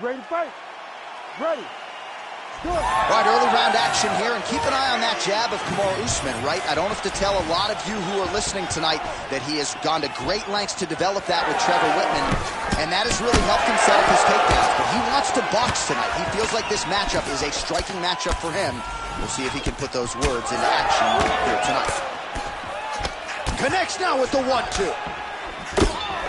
Ready to fight? Ready. All right, early round action here, and keep an eye on that jab of Kamaru Usman, right? I don't have to tell a lot of you who are listening tonight that he has gone to great lengths to develop that with Trevor Whitman, and that has really helped him set up his takedowns. But he wants to box tonight. He feels like this matchup is a striking matchup for him. We'll see if he can put those words into action here tonight. Connects now with the 1-2.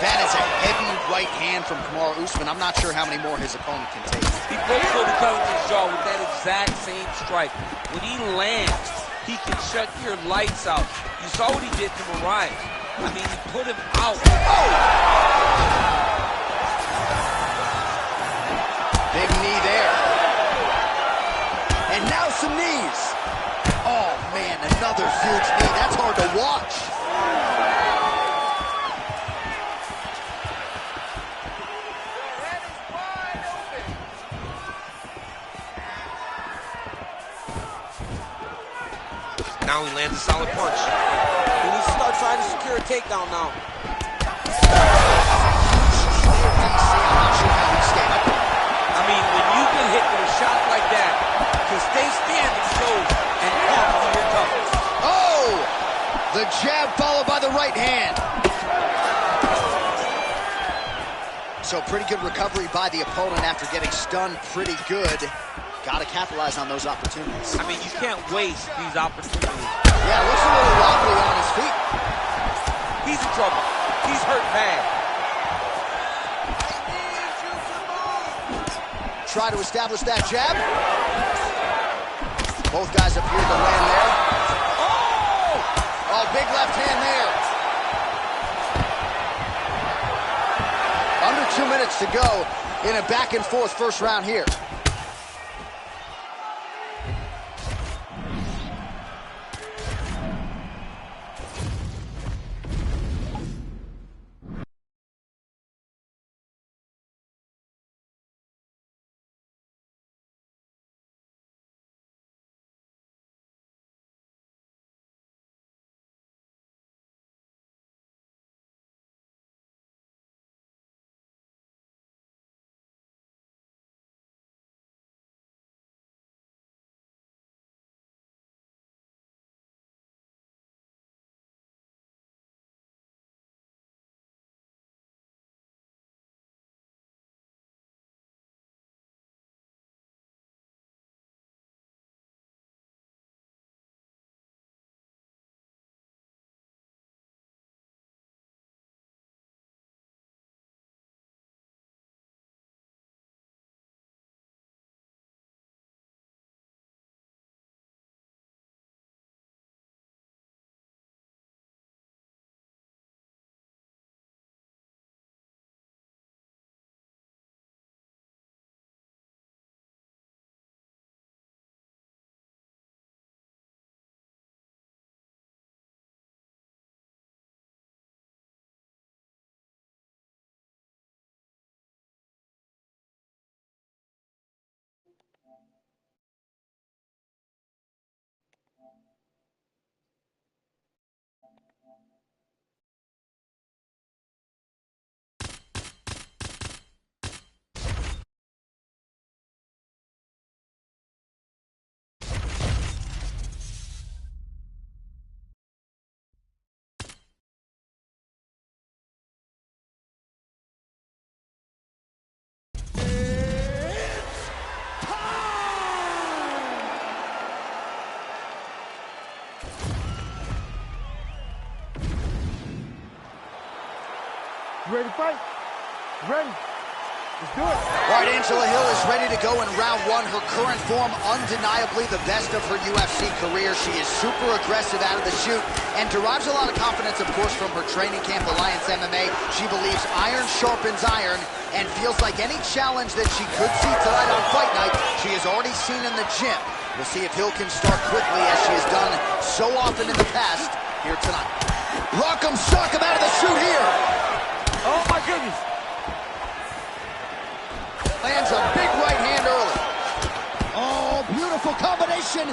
That is a heavy right hand from Kamaru Usman. I'm not sure how many more his opponent can take. He puts Cody Covington's jaw with that exact same strike. When he lands, he can shut your lights out. You saw what he did to Moraes. I mean, he put him out. Oh! Big knee there. And now some knees. Oh, man, another huge knee. That's hard to watch. Now he lands a solid punch. He needs to start trying to secure a takedown now. I mean, when you get hit with a shot like that, to stay standing shows and off to your toughness. Oh! The jab followed by the right hand. So pretty good recovery by the opponent after getting stunned pretty good. Got to capitalize on those opportunities. I mean, you can't waste these opportunities. Yeah, looks a little wobbly on his feet. He's in trouble. He's hurt bad. Try to establish that jab. Both guys appear to land there. Oh, big left hand there. Under 2 minutes to go in a back and forth first round here. You ready to fight? Ready. Let's do it. All right, Angela Hill is ready to go in round one. Her current form, undeniably the best of her UFC career. She is super aggressive out of the chute and derives a lot of confidence, of course, from her training camp, Alliance MMA. She believes iron sharpens iron and feels like any challenge that she could see tonight on Fight Night, she has already seen in the gym. We'll see if Hill can start quickly, as she has done so often in the past here tonight. Rock'em sock'em out of the chute here. Oh, my goodness. Lands a big right hand early. Oh, beautiful combination.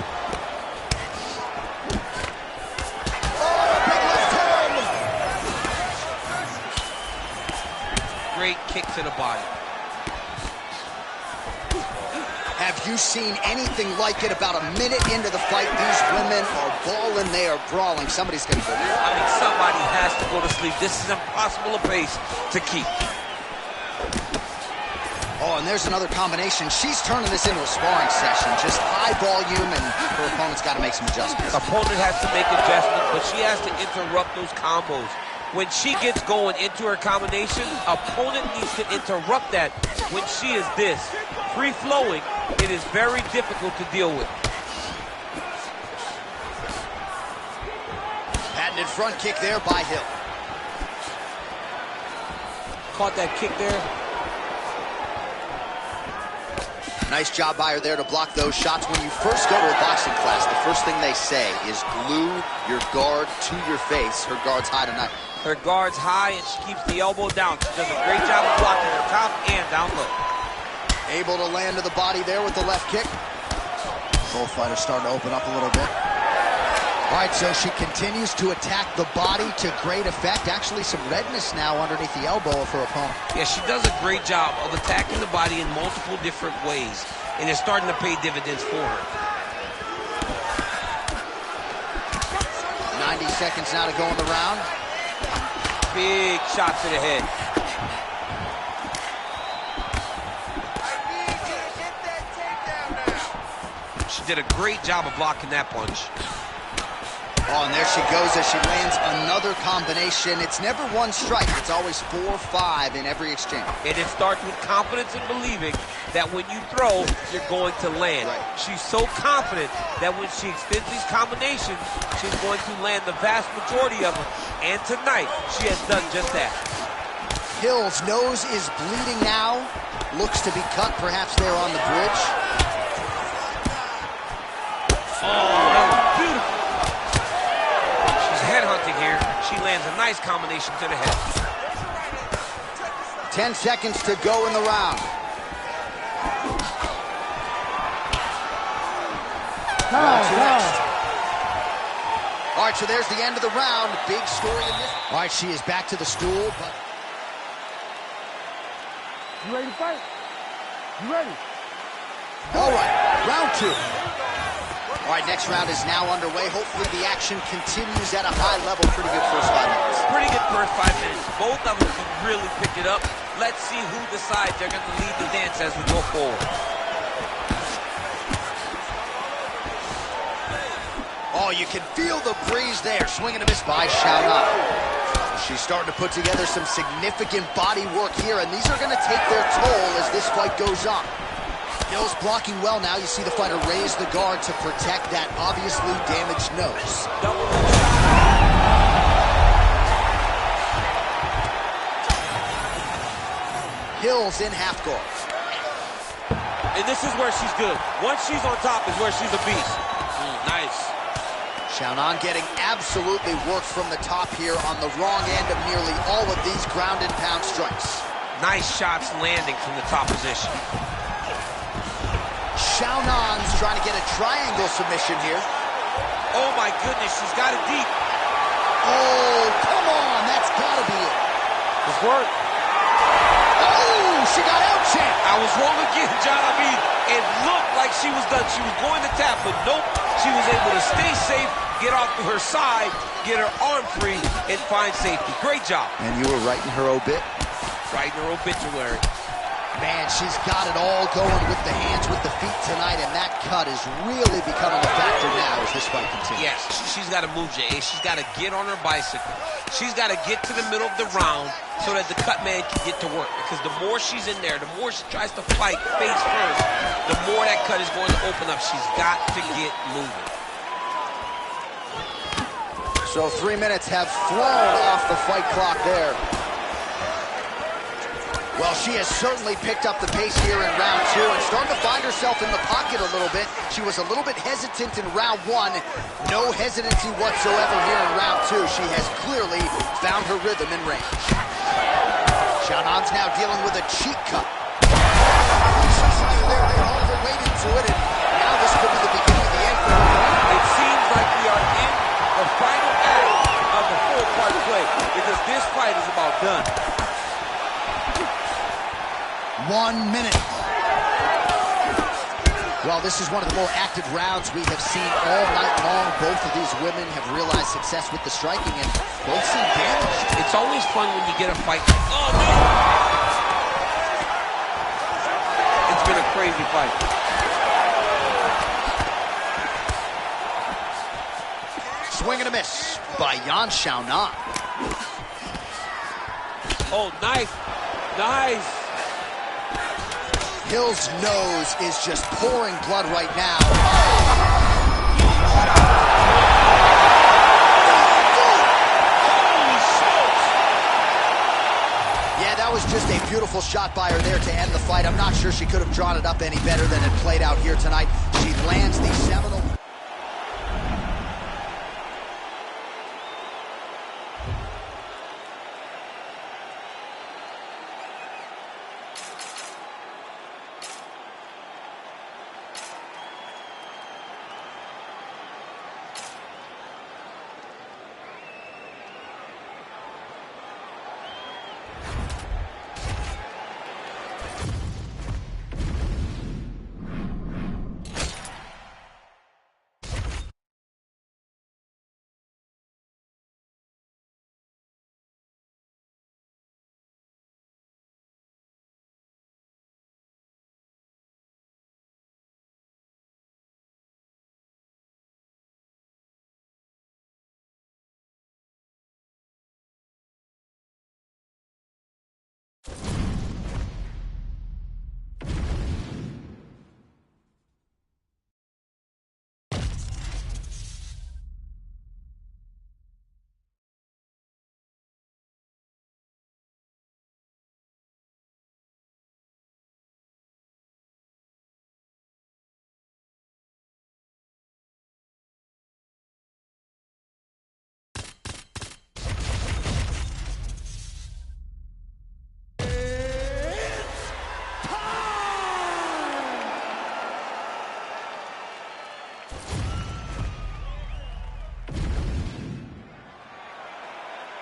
Oh, big left hand. Great kick to the body. Have you seen anything like it? About a minute into the fight, these women are balling, they are brawling. Somebody's gonna go down. I mean, somebody has to go to sleep. This is impossible a pace to keep. Oh, and there's another combination. She's turning this into a sparring session. Just high volume, and her opponent's got to make some adjustments. Opponent has to make adjustments, but she has to interrupt those combos. When she gets going into her combination, opponent needs to interrupt that. When she is this free-flowing, it is very difficult to deal with. Patented front kick there by Hill. Caught that kick there. Nice job by her there to block those shots. When you first go to a boxing class, the first thing they say is glue your guard to your face. Her guard's high tonight. Her guard's high, and she keeps the elbow down. She does a great job of blocking her top and down low. Able to land to the body there with the left kick. Both fighters starting to open up a little bit. All right, so she continues to attack the body to great effect. Actually, some redness now underneath the elbow of her opponent. Yeah, she does a great job of attacking the body in multiple different ways, and it's starting to pay dividends for her. 90 seconds now to go in the round. Big shot to the head. She did a great job of blocking that punch. Oh, and there she goes as she lands another combination. It's never one strike. It's always 4 or 5 in every exchange. And it starts with confidence and believing that when you throw, you're going to land. Right. She's so confident that when she extends these combinations, she's going to land the vast majority of them. And tonight, she has done just that. Hill's nose is bleeding now. Looks to be cut, perhaps there on the bridge. Oh, that was beautiful. She's headhunting here. She lands a nice combination to the head. 10 seconds to go in the round. All right, so there's the end of the round. Big story in this. All right, she is back to the stool, but... You ready to fight? You ready? All right, round 2. All right, next round is now underway. Hopefully the action continues at a high level. Pretty good first 5 minutes. Pretty good first 5 minutes. Both of them can really pick it up. Let's see who decides they're going to lead the dance as we go forward. Oh, you can feel the breeze there. Swing and a miss by Xiaonan. She's starting to put together some significant body work here, and these are going to take their toll as this fight goes on. Hill's blocking well now. You see the fighter raise the guard to protect that obviously damaged nose. Hill's in half guard. And this is where she's good. Once she's on top is where she's a beast. Nice. Xiaonan getting absolutely worked from the top here on the wrong end of nearly all of these ground and pound strikes. Nice shots landing from the top position. Xiaonan's trying to get a triangle submission here. Oh my goodness, she's got it deep. Oh, come on, that's gotta be it. Good work. Oh, she got out, champ. I was wrong again, John. I mean, it looked like she was done. She was going to tap, but nope. She was able to stay safe, get off to her side, get her arm free, and find safety. Great job. And you were writing her obit? Writing her obituary. Man, she's got it all going with the hands, with the feet tonight, and that cut is really becoming a factor now as this fight continues. Yes, she's got to move, Jay. She's got to get on her bicycle. She's got to get to the middle of the round so that the cut man can get to work. Because the more she's in there, the more she tries to fight face first, the more that cut is going to open up. She's got to get moving. So 3 minutes have flown off the fight clock there. Well, she has certainly picked up the pace here in round 2 and starting to find herself in the pocket a little bit. She was a little bit hesitant in round 1. No hesitancy whatsoever here in round 2. She has clearly found her rhythm in range. Xiaonan's now dealing with a cheek cut. They're overweighted to it, and now this could be the beginning of the end for her. It seems like we are in the final act of the four-part play because this fight is about done. 1 minute. Well, this is one of the more active rounds we have seen all night long. Both of these women have realized success with the striking, and both seem damaged. It's always fun when you get a fight. Oh, no! It's been a crazy fight. Swing and a miss by Yan Xiaonan. Oh, nice. Nice. Hill's nose is just pouring blood right now. Yeah, that was just a beautiful shot by her there to end the fight. I'm not sure she could have drawn it up any better than it played out here tonight. She lands the seminal...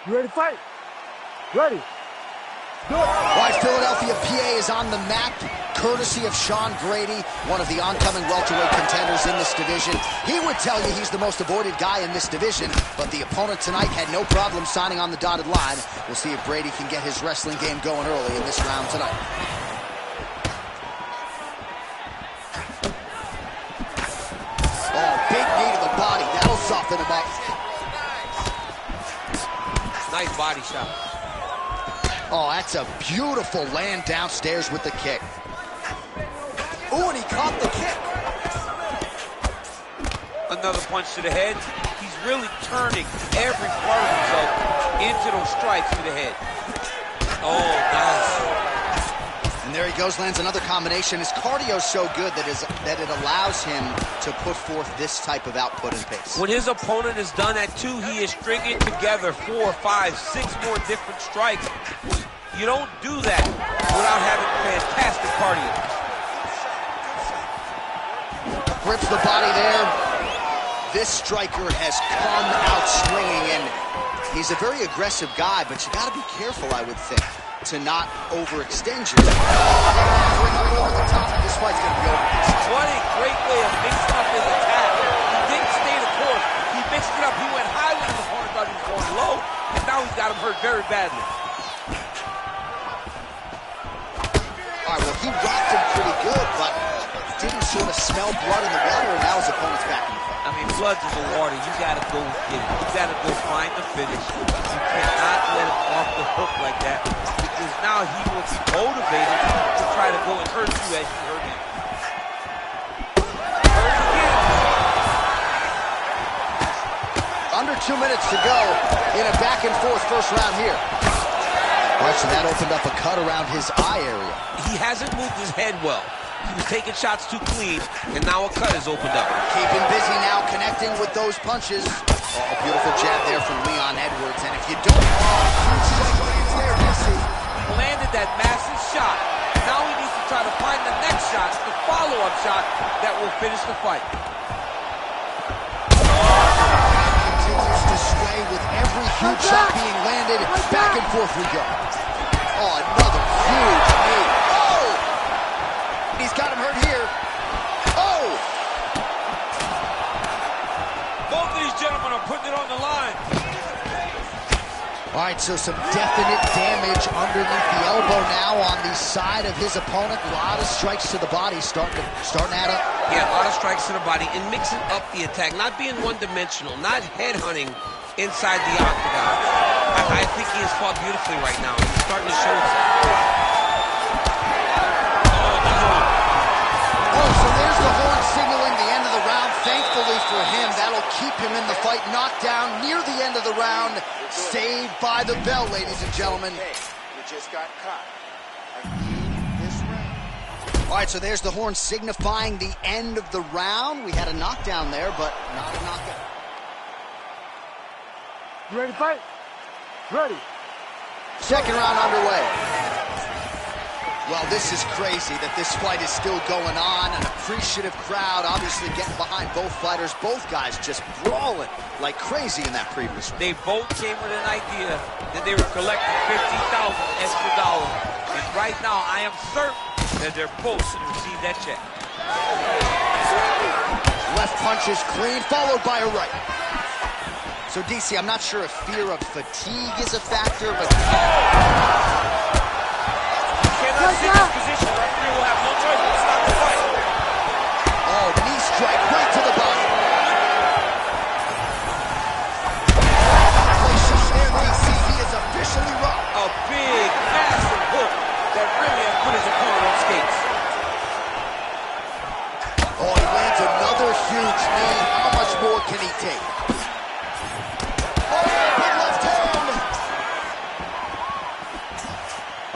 You ready to fight? Ready. Do it. Why Philadelphia, PA is on the map, courtesy of Sean Grady, one of the oncoming welterweight contenders in this division. He would tell you he's the most avoided guy in this division, but the opponent tonight had no problem signing on the dotted line. We'll see if Brady can get his wrestling game going early in this round tonight. Oh, big knee to the body. That'll soften him up. Nice body shot. Oh, that's a beautiful land downstairs with the kick. Ooh, and he caught the kick. Another punch to the head. He's really turning every part of himself into those strikes to the head. Oh, nice. And there he goes, lands another combination. His cardio's so good that it allows him to put forth this type of output and pace. When his opponent is done at 2, he is stringing together 4, 5, 6 more different strikes. You don't do that without having fantastic cardio. Grips the body there. This striker has come out swinging, and he's a very aggressive guy, but you got to be careful, I would think, to not overextend yourself. Over the top. This fight's going to be over. What a great way of mixing up his attack. He didn't stay the course. He mixed it up. He went high when his opponent thought he was going low, and now he's got him hurt very badly. All right, well, he rocked him pretty good, but didn't sort of smell blood in the water, and now his opponent's back in the fight. I mean, blood's in the water. You got to go get it. You got to go find the finish. You cannot let him off the hook like that, because now he will be motivated to try to go and hurt you as you hurt him. Hurt again. Under 2 minutes to go in a back-and-forth first round here. All right, so that opened up a cut around his eye area. He hasn't moved his head well. He was taking shots too clean, and now a cut is opened up. Keeping busy now, connecting with those punches. Oh, beautiful jab there from Leon Edwards, and if you don't... Landed that massive shot. Now he needs to try to find the next shot, the follow-up shot that will finish the fight. Continues to sway with every huge shot being landed. Back and forth we go. Oh, another huge knee. Oh! He's got him hurt here. Oh! it on the line. All right, so some definite damage underneath the elbow now on the side of his opponent. A lot of strikes to the body starting to add up. Yeah, a lot of strikes to the body and mixing up the attack, not being one-dimensional, not headhunting inside the octagon. I think he has fought beautifully right now. He's starting to show it. Oh, so there's the horn signaling the end of the round. Thankfully for him, that'll keep him in the fight. Knocked down near the end of the round. Saved by the bell, ladies and gentlemen. You just got caught. This round. All right, so there's the horn signifying the end of the round. We had a knockdown there, but not a knockout. You ready to fight? Ready. Second round underway. Well, this is crazy that this fight is still going on. An appreciative crowd obviously getting behind both fighters. Both guys just brawling like crazy in that previous round. They both came with an idea that they were collecting $50,000 extra dollars. And right now, I am certain that they're both going to receive that check. Left punch is clean, followed by a right. So, DC, I'm not sure if fear of fatigue is a factor, but... Cannot sit in this position. Referee will have no choice but to stop the fight. Oh, knee strike right to the body. Places there, DC. He is officially rocked. A big, massive hook that really has put his opponent on skates. Oh, he lands another huge knee. How much more can he take? Oh, big left hand.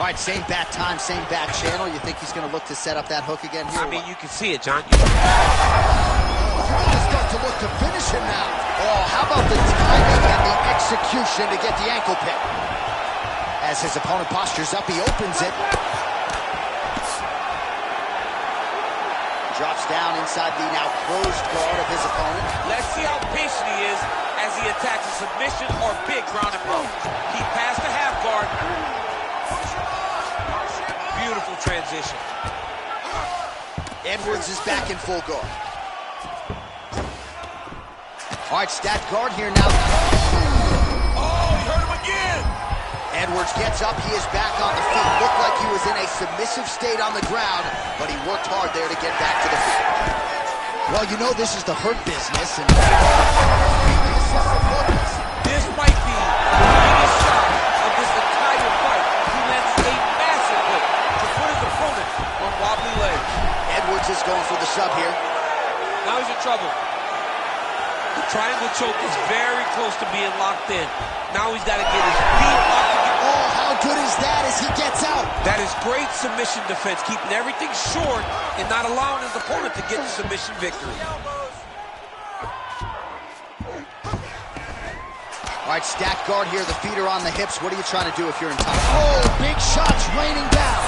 All right, same bat time, same bat channel. You think he's going to look to set up that hook again here? I mean, you can see it, John. You're going to start to look to finish him now. Oh, how about the timing and the execution to get the ankle pick? As his opponent postures up, he opens it. Drops down inside the now closed guard of his opponent. Let's see how patient he is as he attacks a submission or big ground and pound. He passed the half guard. Beautiful transition. Edwards is back in full guard. All right, stat guard here now. Oh, he hurt him again. Edwards gets up, he is back on the feet. Looked like he was in a submissive state on the ground, but he worked hard there to get back to the feet. Well, you know this is the hurt business, and This might be the biggest shot of this entire fight. He lands a massive hook to put his opponent on wobbly legs. Edwards is going for the sub here. Now he's in trouble. The triangle choke is very close to being locked in. Now he's got to get his feet off the ground. Oh, how good is that as he gets out? That is great submission defense, keeping everything short and not allowing his opponent to get the submission victory. All right, stack guard here. The feet are on the hips. What are you trying to do if you're in time? Oh, big shots raining down.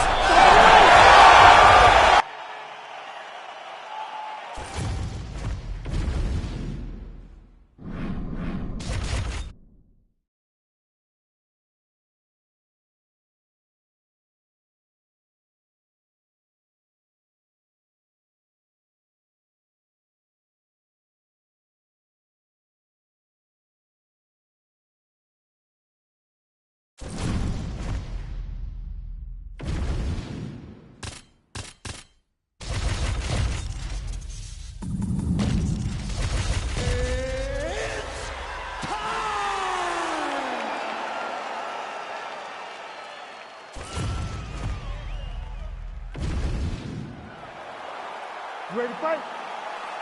You ready to fight?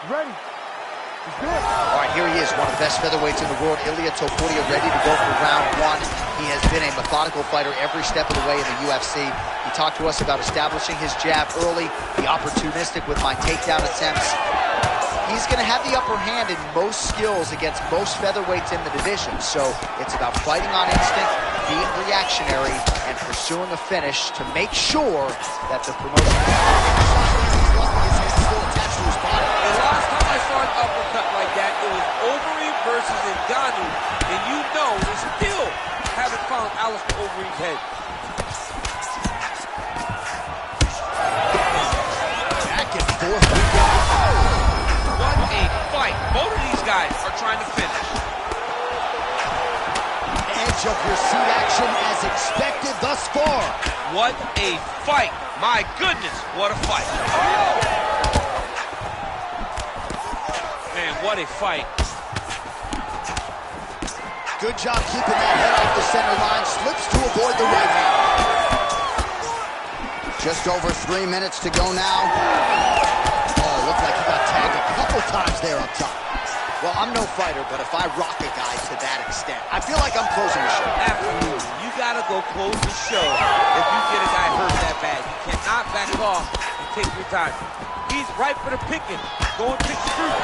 Ready. Let's do it. All right, here he is, one of the best featherweights in the world, Ilia Topuria, ready to go for round one. He has been a methodical fighter every step of the way in the UFC. He talked to us about establishing his jab early, be opportunistic with my takedown attempts. He's going to have the upper hand in most skills against most featherweights in the division, so it's about fighting on instinct, being reactionary, and pursuing a finish to make sure that the promotion is still attached to his body. The last time I saw an uppercut like that, it was Overeem versus Ngannou, and you know they still haven't found Alistair Overeem's head. Back and forth. What a fight. Both of these guys are trying to finish. advantage of your seat action as expected thus far. What a fight. My goodness, what a fight. Oh! Man, what a fight. Good job keeping that head off the center line. Slips to avoid the right hand. Just over 3 minutes to go now. Oh, looked like he got tagged a couple times there up top. Well, I'm no fighter, but if I rock a guy to that extent, I feel like I'm closing the show. Absolutely. You got to go close the show if you get a guy hurt that bad. You cannot back off and take your time. He's right for the picking. Go and pick through.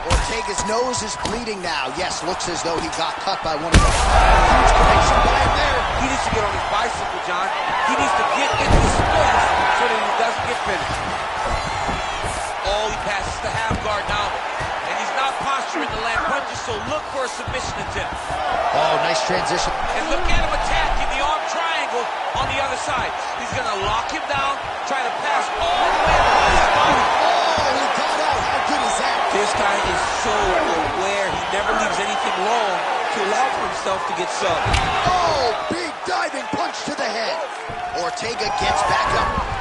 Ortega's nose is bleeding now. Yes, looks as though he got cut by one of those. Huge connection by him there. He needs to get on his bicycle, John. He needs to get into space so that he doesn't get finished. Oh, he passes the half guard now. And he's not posturing to land punches, so look for a submission attempt. Oh, nice transition. And look at him attacking the arm triangle on the other side. He's going to lock him down, try to pass all the way around his body. Oh, he got out. How good is that? This guy is so aware. He never leaves anything long to allow for himself to get subbed. Oh, big diving punch to the head. Ortega gets back up.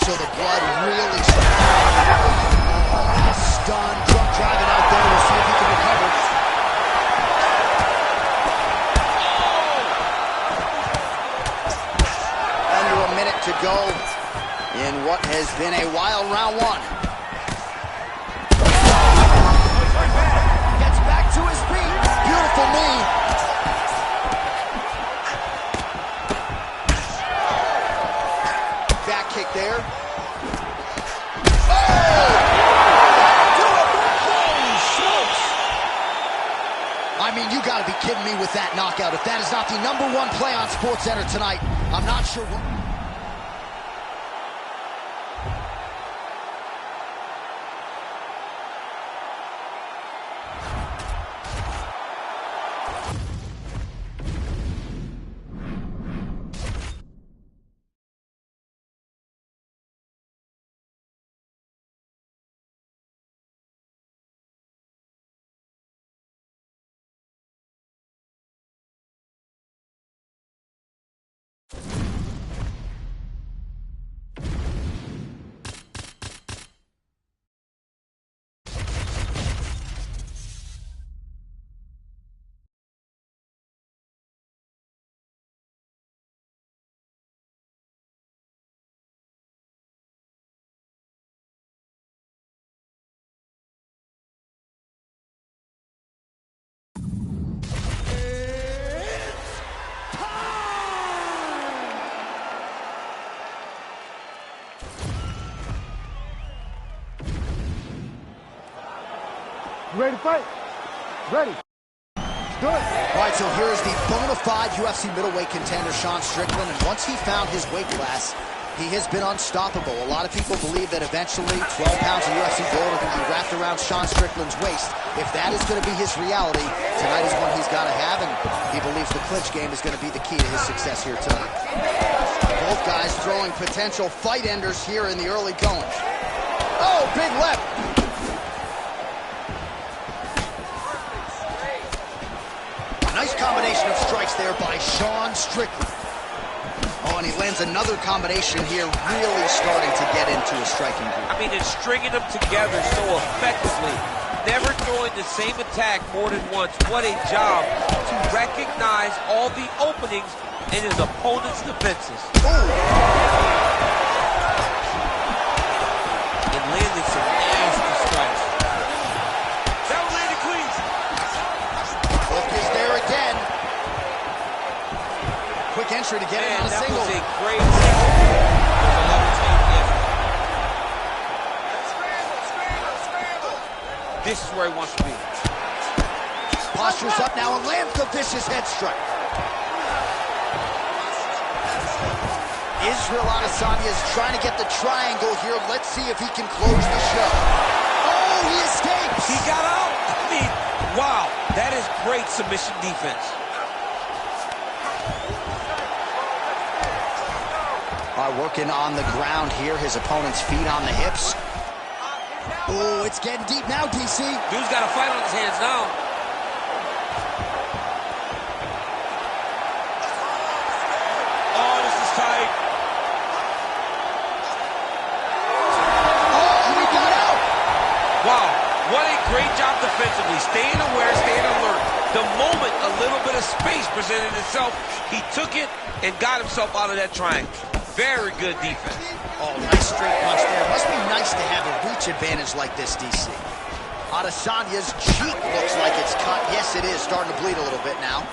So the blood really stunned, drunk driving out there. We'll see if he can recover. Under a minute to go in what has been a wild round one. Gets back to his feet. Beautiful knee. Back kick there. I mean, you gotta be kidding me with that knockout. If that is not the #1 play on SportsCenter tonight, I'm not sure what... You ready to fight? Ready. Let's do it. All right, so here is the bona fide UFC middleweight contender, Sean Strickland, and once he found his weight class, he has been unstoppable. A lot of people believe that eventually 12 pounds of UFC gold are going to be wrapped around Sean Strickland's waist. If that is going to be his reality, tonight is one he's got to have, and he believes the clinch game is going to be the key to his success here tonight. Both guys throwing potential fight enders here in the early going. Oh, big left. Nice combination of strikes there by Sean Strickland. Oh, and he lands another combination here, really starting to get into a striking group. I mean, it's stringing them together so effectively. Never throwing the same attack more than once. What a job to recognize all the openings in his opponent's defenses. Ooh. And landing some nasty strikes. That was landing clean. Hook is there again. Quick entry to get it on a single. That was a great single. This is where he wants to be. Postures up now and lands the vicious head strike. Israel Adesanya is trying to get the triangle here. Let's see if he can close the show. Oh, he escapes. He got out. I mean, wow. That is great submission defense. Working on the ground here. His opponent's feet on the hips. Oh, it's getting deep now, DC. Dude's got a fight on his hands now. Oh, this is tight. Oh, he got out. Wow, what a great job defensively. Staying aware, staying alert. The moment a little bit of space presented itself, he took it and got himself out of that triangle. Very good defense. Oh, nice straight punch there. Must be nice to have a reach advantage like this, DC. Adesanya's cheek looks like it's cut. Yes, it is. Starting to bleed a little bit now.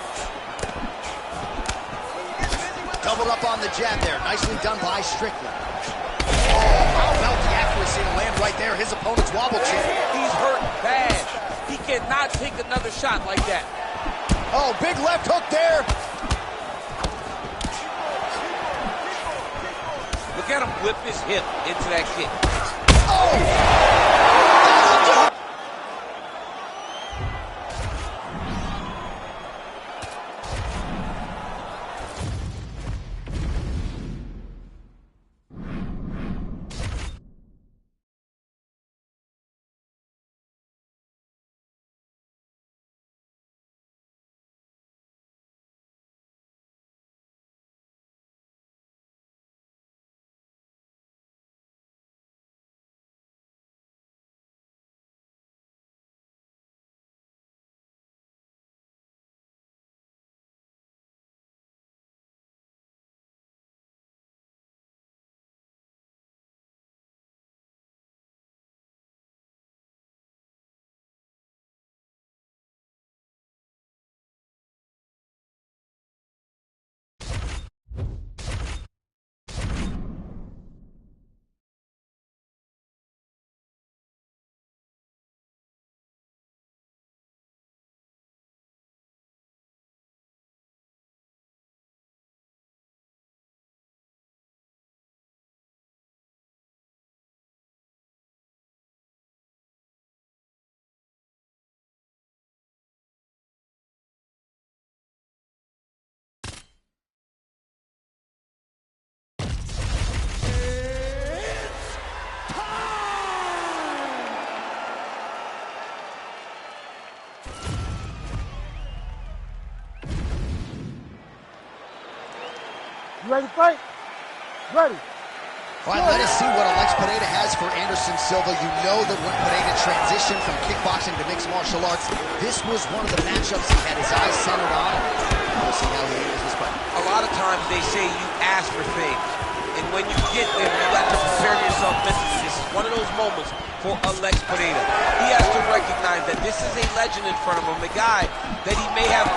Doubled up on the jab there. Nicely done by Strickland. Oh, how about the accuracy to land right there? His opponent's wobble chin. He's hurt bad. He cannot take another shot like that. Oh, big left hook there. Look at him whip his hip into that kick. Oh! You ready to fight? Ready. All right, let us see what Alex Pereira has for Anderson Silva. You know that when Pereira transitioned from kickboxing to mixed martial arts, this was one of the matchups he had his eyes centered on. We'll see how he handles this fight. A lot of times they say you ask for things. And when you get there, you got to prepare yourself mentally. This is one of those moments for Alex Pereira. He has to recognize that this is a legend in front of him, a guy that he may have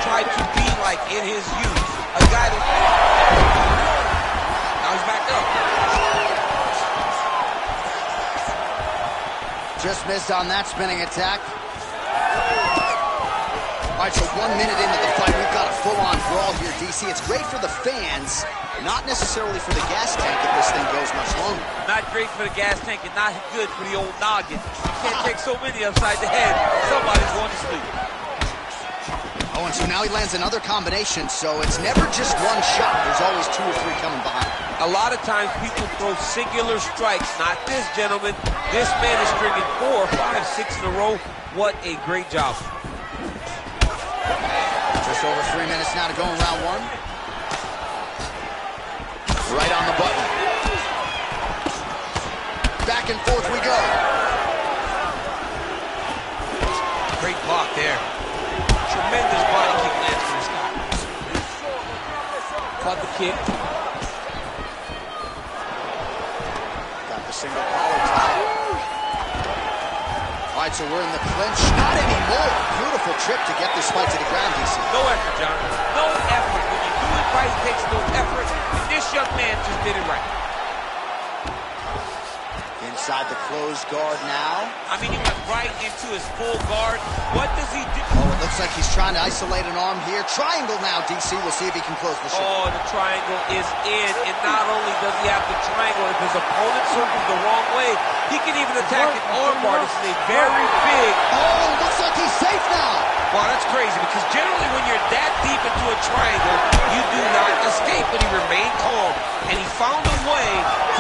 tried to be like in his youth. A guy that... Now he's back up. Just missed on that spinning attack. All right, so 1 minute into the fight, we've got a full-on brawl here, DC. It's great for the fans, not necessarily for the gas tank if this thing goes much longer. Not great for the gas tank and not good for the old noggin. You can't take so many upside the head. Somebody's going to sleep. Oh, and so now he lands another combination, so it's never just one shot. There's always 2 or 3 coming behind. A lot of times people throw singular strikes. Not this gentleman. This man is stringing 4, 5, 6 in a row. What a great job. Just over 3 minutes now to go in round 1. Right on the button. Back and forth we go. Great block there. Tremendous body kick lands for this guy. Caught the kick. Got the single collar tie. All right, so we're in the clinch. Not anymore. Beautiful trip to get this fight to the ground, DC. No effort, John. No effort. When you do it right, it takes no effort. And this young man just did it right. Inside the closed guard now. I mean, he went right into his full guard. What does he do? Oh, it looks like he's trying to isolate an arm here. Triangle now, DC. We'll see if he can close the show. Oh, the triangle is in. And not only does he have the triangle, if his opponent circles the wrong way, he can even attack an armbar. This is a very big... Oh, looks like he's safe now. Wow, that's crazy because generally when you're that deep into a triangle, you do not escape, but he remained calm, and he found a way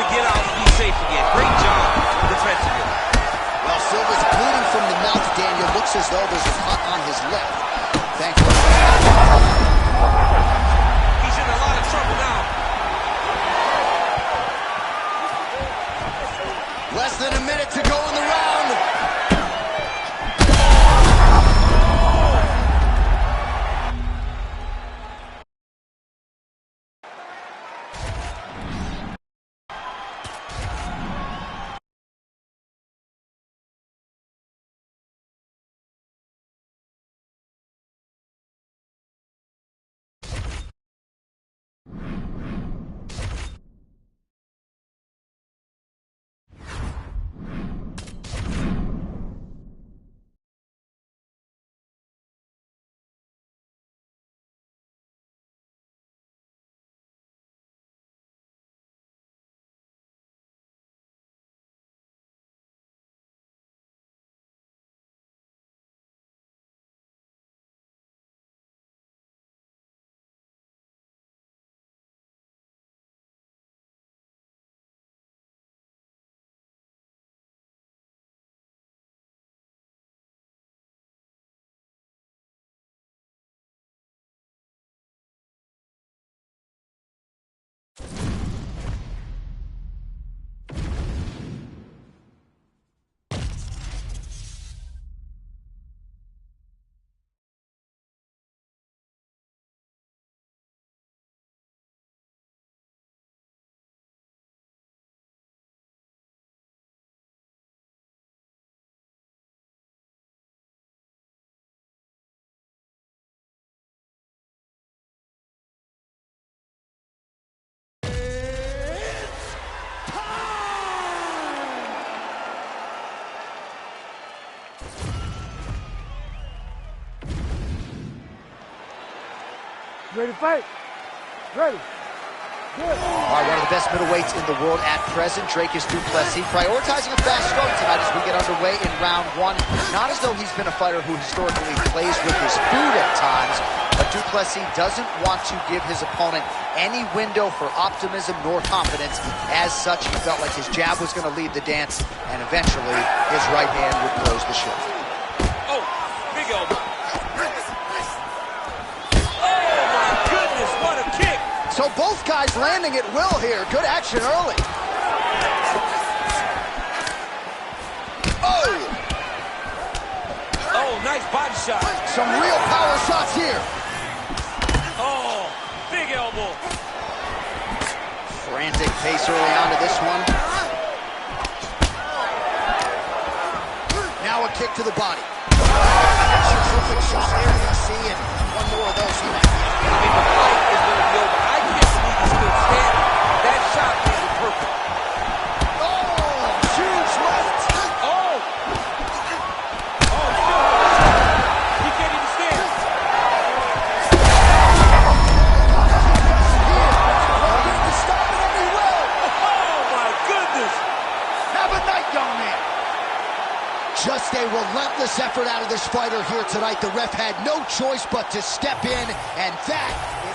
to get out and be safe again. Great job defensively. Well, Silva's bleeding from the mouth, Daniel. Looks as though there's a cut on his lip. Thankfully. He's in a lot of trouble now. Less than a minute to go in the round. Ready to fight? Ready. Good. All right, one of the best middleweights in the world at present, Dricus Du Plessis, prioritizing a fast start tonight as we get underway in round one. Not as though he's been a fighter who historically plays with his food at times, but Du Plessis doesn't want to give his opponent any window for optimism nor confidence. As such, he felt like his jab was going to lead the dance, and eventually his right hand would close the show. Oh, big elbow. So both guys landing at will here. Good action early. Oh! Oh, nice body shot. Some real power shots here. Oh, big elbow. Frantic pace early on to this one. Now a kick to the body. Terrific shot there, you see, and one more of those he might be. I mean, the fight is going to be over. I can't believe he's still standing. That shot is perfect. Oh, huge left. Oh! Oh, still. He can't even stand. He's stopping him, he will. Oh, my goodness. Have a night, young man. Just a relentless effort out of this fighter here tonight. The ref had no choice but to step in, and that is...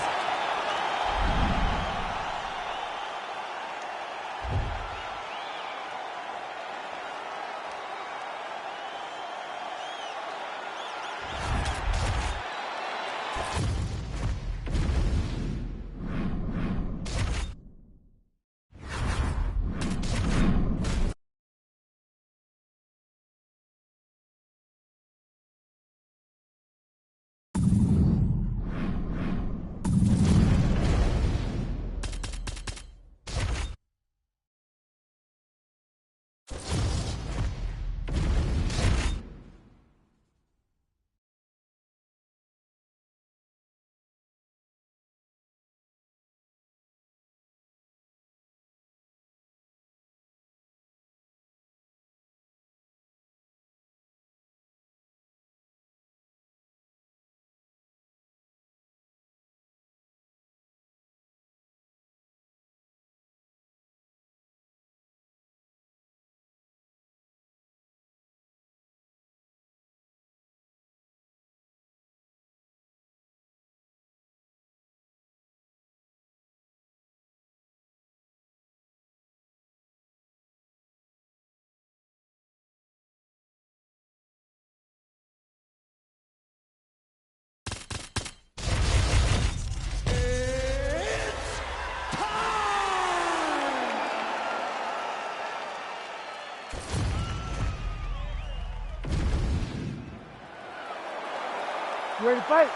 You ready to fight?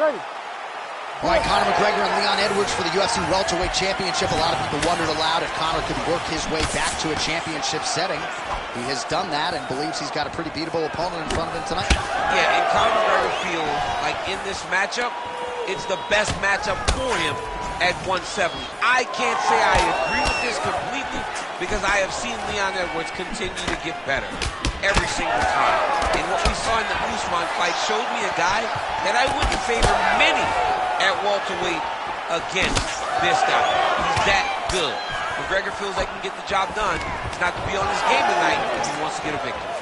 Ready. All right, Conor McGregor and Leon Edwards for the UFC Welterweight Championship. A lot of people wondered aloud if Conor could work his way back to a championship setting. He has done that and believes he's got a pretty beatable opponent in front of him tonight. Yeah, and Conor McGregor feels like in this matchup, it's the best matchup for him at 170. I can't say I agree with this completely because I have seen Leon Edwards continue to get better every single time. And what we saw in the Usman fight showed me a guy that I wouldn't favor many at welterweight against this guy. He's that good. McGregor feels like he can get the job done. He's not to be on his game tonight if he wants to get a victory.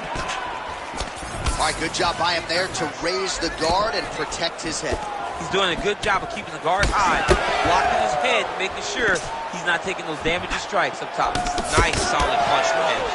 All right, good job by him there to raise the guard and protect his head. He's doing a good job of keeping the guard high, blocking his head, making sure he's not taking those damaging strikes up top. Nice, solid punch range.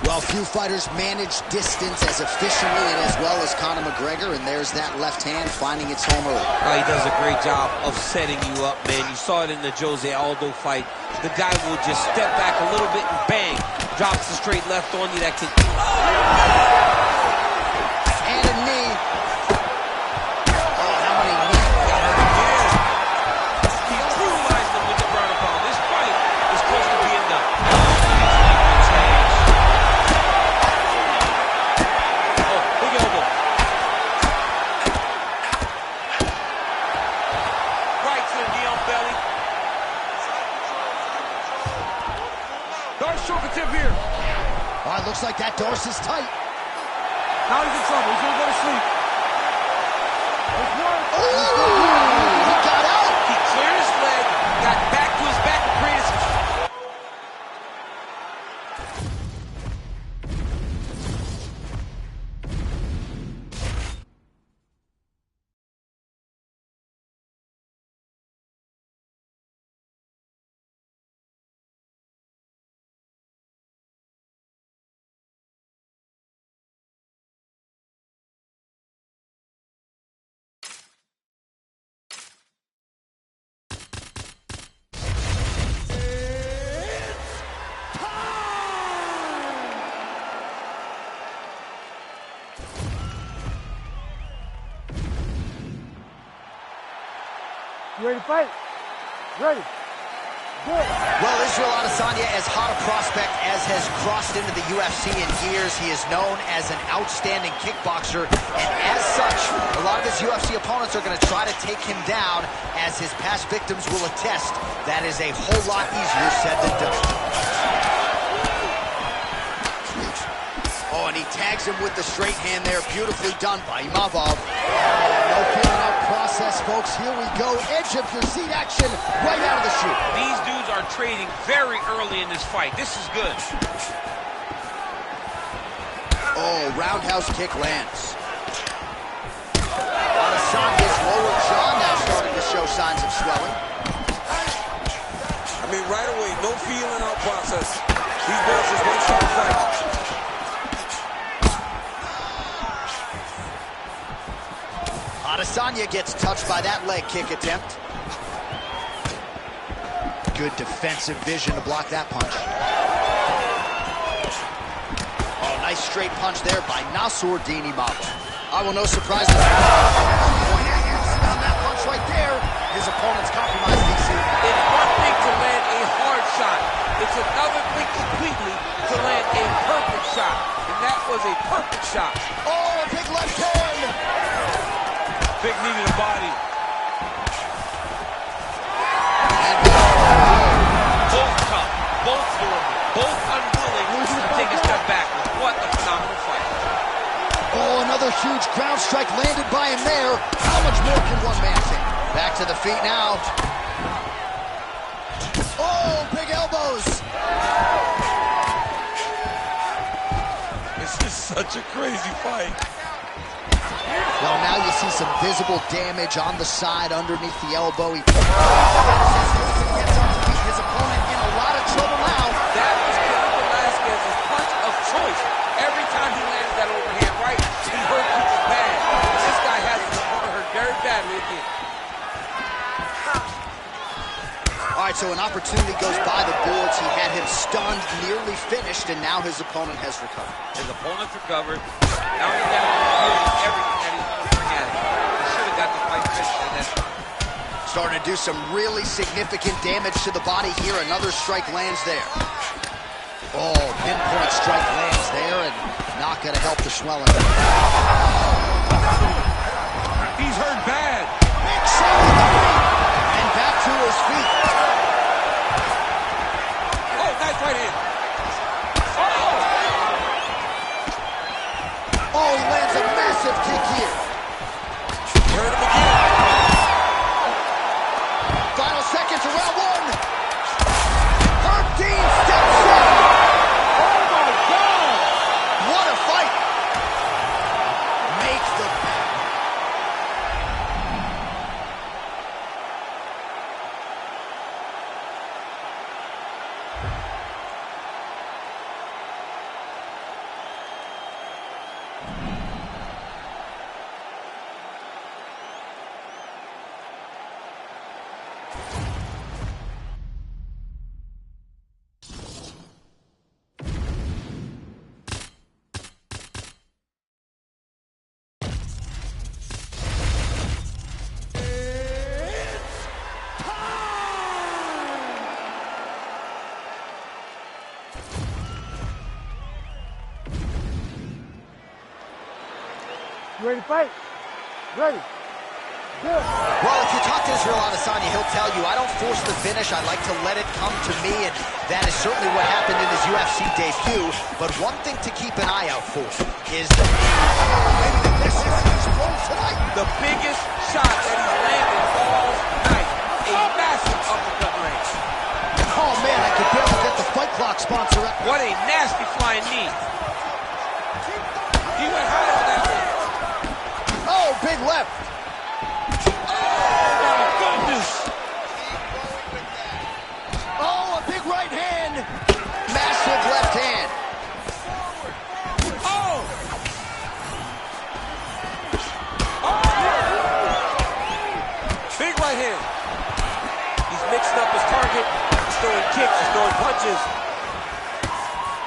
Well, few fighters manage distance as efficiently and as well as Conor McGregor, and there's that left hand finding its home early. He does a great job of setting you up, man. You saw it in the Jose Aldo fight. The guy will just step back a little bit and bang, drops the straight left on you that can... And a knee. Oh, how many knees got hurt? He brutalized him with the ground and pound. This fight is close to being done. Tip here. Oh, it looks like that Doris is tight. Now he's in trouble. He's going to go to sleep. Oh, he got out. He cleared his leg, got back to his back and created some... You ready to fight? Ready. Good. Well, Israel Adesanya, as hot a prospect as has crossed into the UFC in years, he is known as an outstanding kickboxer, and as such, a lot of his UFC opponents are going to try to take him down, as his past victims will attest. That is a whole lot easier said than done. Oh, and he tags him with the straight hand there. Beautifully done by Imavov. No feeling out process, folks. Here we go. Edge of your seat action right out of the chute. These dudes are trading very early in this fight. This is good. Oh, roundhouse kick lands. Adesanya's lower jaw now starting to show signs of swelling. I mean, right away, no feeling out process. These boys just won't stop fighting. Adesanya gets touched by that leg kick attempt. Good defensive vision to block that punch. Oh, nice straight punch there by Nassourdine Imavov. I will no surprise on that punch right there. His opponent's compromised, DC. It's one thing to land a hard shot. It's another thing completely to land a perfect shot. And that was a perfect shot. Oh, a big left hand. Big knee to the body. Both tough, both durable, both unwilling to take a step back. What a phenomenal fight. Oh, another huge ground strike landed by him there. How much more can one man take? Back to the feet now. Oh, big elbows. This is such a crazy fight. Well, now you see some visible damage on the side underneath the elbow. He gets up to beat his opponent in a lot of trouble now. That was Cain Velasquez's punch of choice. Every time he lands that overhand right, he hurt people bad. This guy has to hurt very badly again. All All right, so an opportunity goes by the boards. He had him stunned, nearly finished, and now his opponent has recovered. His opponent's recovered. Now he's got everything that he's going to bring at him. He should have got the fight finished at that time. Starting to do some really significant damage to the body here. Another strike lands there. Oh, pinpoint strike lands there, and not going to help the swelling. He's hurt bad. Big shot on the feet, and back to his feet. Oh, nice right hand. Oh, he lands a massive kick here. Hurt him again. Final seconds of round one. Herb Dean steps in. Oh my God! What a fight. Makes the... You ready to fight? Ready. Good. Well, if you talk to Israel Adesanya, he'll tell you, I don't force the finish. I like to let it come to me, and that is certainly what happened in his UFC debut. But one thing to keep an eye out for is maybe the best shot he's thrown tonight. The biggest shot that he's landed all night. A massive uppercut range. Oh, man, I could barely get the Fight Clock sponsor up. What a nasty flying knee. He went high on that one. Oh, big left. Oh, a big right hand. Massive left hand. Oh! Big right hand. He's mixing up his target. He's throwing kicks. He's throwing punches.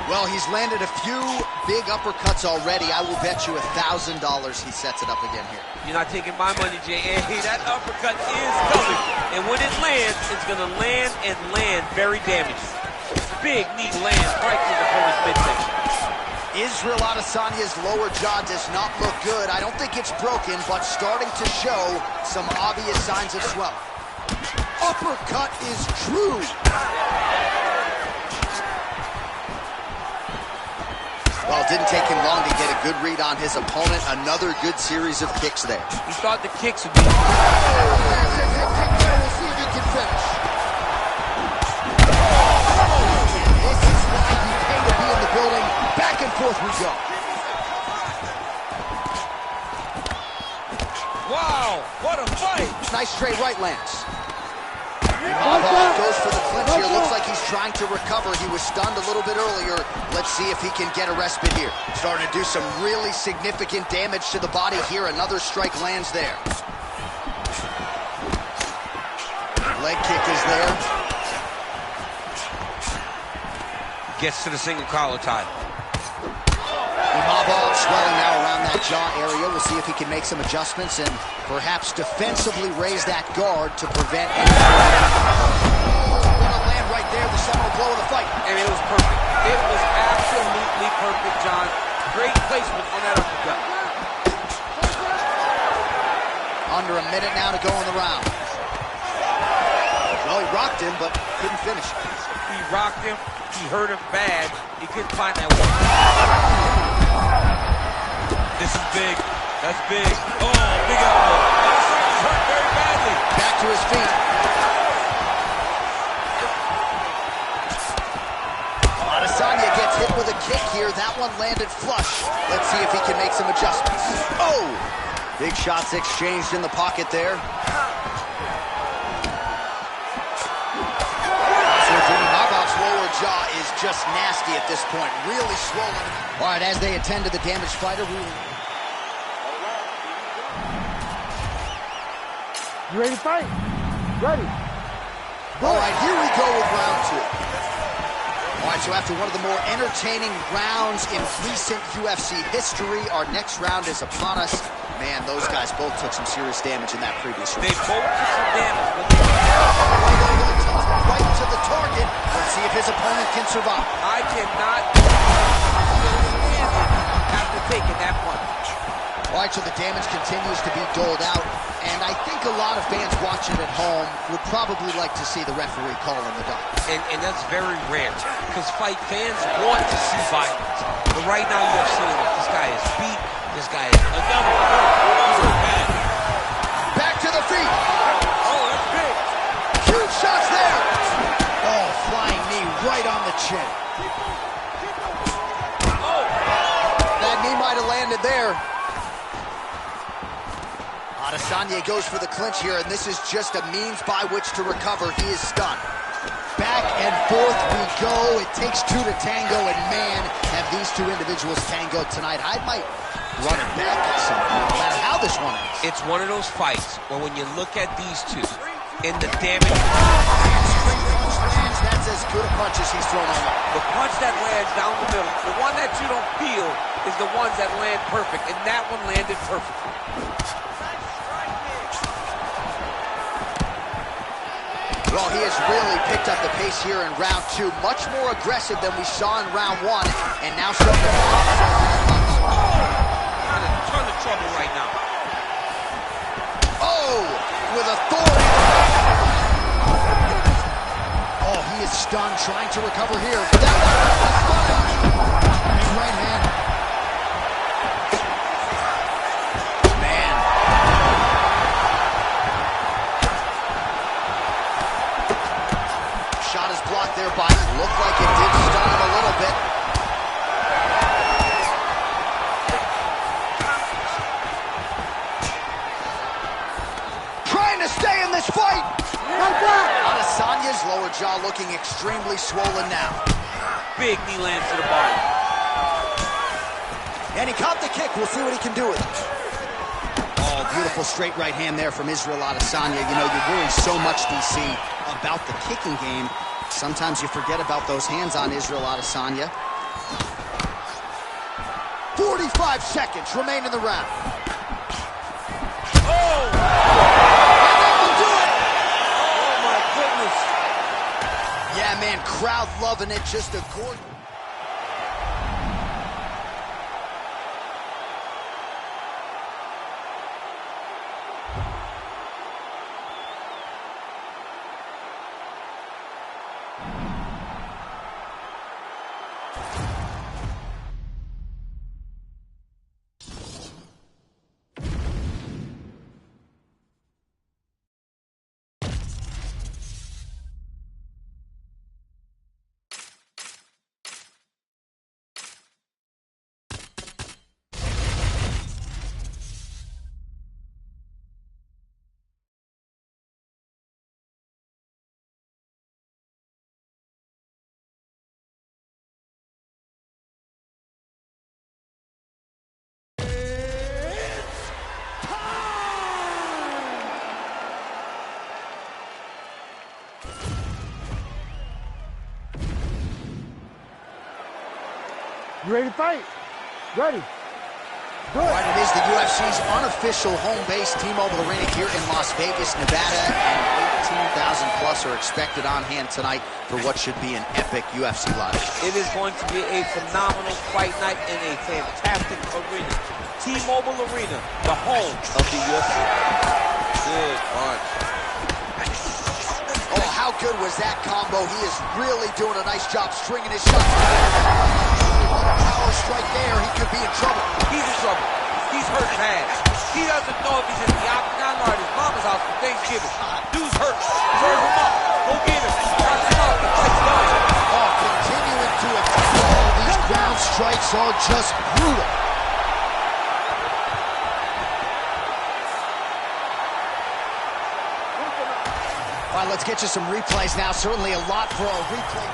Well, he's landed a few big uppercuts already. I will bet you $1,000 he sets it up again here. You're not taking my money, J.A. That uppercut is coming. And when it lands, it's going to land and land very damaging. Big knee lands right to the opponent's midsection. Israel Adesanya's lower jaw does not look good. I don't think it's broken, but starting to show some obvious signs of swelling. Uppercut is true. Well, it didn't take him long to get a good read on his opponent. Another good series of kicks there. He thought the kicks would be... We'll see if he can finish. This is why you pay to be in the building. Back and forth we go. Wow, what a fight! Nice straight right lands. Imavov goes for the clinch here. Looks like he's trying to recover. He was stunned a little bit earlier. Let's see if he can get a respite here. Starting to do some really significant damage to the body here. Another strike lands there. Leg kick is there. Gets to the single collar tie. Imavov swelling now around that jaw area. We'll see if he can make some adjustments and perhaps defensively raise that guard to prevent any... What a land right there, the seminal blow of the fight. I mean, it was perfect. It was absolutely perfect, John. Great placement on that uppercut. Under a minute now to go in the round. Well, he rocked him, but couldn't finish it. He rocked him. He hurt him bad. He couldn't find that one. This is big. That's big. Oh, big elbow. He's hurt very badly. Back to his feet. Adesanya gets hit with a kick here. That one landed flush. Let's see if he can make some adjustments. Oh! Big shots exchanged in the pocket there. Imavov's lower jaw is just nasty at this point. Really swollen. All right, as they attend to the damaged fighter, You ready to fight? Ready. All right, here we go with round 2. All right, so after one of the more entertaining rounds in recent UFC history, our next round is upon us. Man, those guys both took some serious damage in that previous round. They both took some damage, but right to the target. Let's see if his opponent can survive. I cannot stand it after taking that punch. All right, so the damage continues to be doled out, and I think a lot of fans watching at home would probably like to see the referee calling the dog. And that's very rare, because fight fans want to see violence. But right now you're seeing it. This guy is beat. This guy is another one. Back to the feet. Oh, that's big. Huge shots there. Oh, flying knee right on the chin. Oh. That knee might have landed there. Adesanya goes for the clinch here, and this is just a means by which to recover. He is stunned. Back and forth we go. It takes two to tango, and man, have these two individuals tangoed tonight. I might run it back at some point, no matter how this one ends. It's one of those fights where when you look at these two, in the damage... Straight punch lands, that's as good a punch as he's thrown all night. The punch that lands down the middle, the one that you don't feel is the ones that land perfect, and that one landed perfectly. Well, he has really picked up the pace here in round 2. Much more aggressive than we saw in round 1, and now showing the In a ton of trouble right now. Oh, with authority. Oh, he is stunned, trying to recover here. That was stunning. Right hand. Man. Shot is blocked there by, looked like it did stun him a little bit. Trying to stay in this fight. Adesanya's lower jaw looking extremely swollen now. Big knee lands to the body. And he caught the kick. We'll see what he can do with it. Oh, beautiful straight right hand there from Israel Adesanya. You know, you worry so much, DC, about the kicking game. Sometimes you forget about those hands on Israel Adesanya. 45 seconds remain in the round. Oh! That will do it! Oh, my goodness. Yeah, man, crowd loving it. Just a gorgeous... You ready to fight? Ready. Good. Right, it is the UFC's unofficial home base, T-Mobile Arena here in Las Vegas, Nevada, and 18,000 plus are expected on hand tonight for what should be an epic UFC live. It is going to be a phenomenal fight night in a fantastic arena. T-Mobile Arena, the home of the UFC. Good punch. Oh, how good was that combo? He is really doing a nice job stringing his shots together. Power strike there, he could be in trouble. He's in trouble. He's hurt bad. He doesn't know if he's in the octagon or at his mama's house for Thanksgiving. Dude's hurt. Serve him up. Go get him. Knock him out. The fight's done. Oh, continuing to attack. Oh, these ground strikes are just brutal. All right, let's get you some replays now. Certainly a lot for our replay.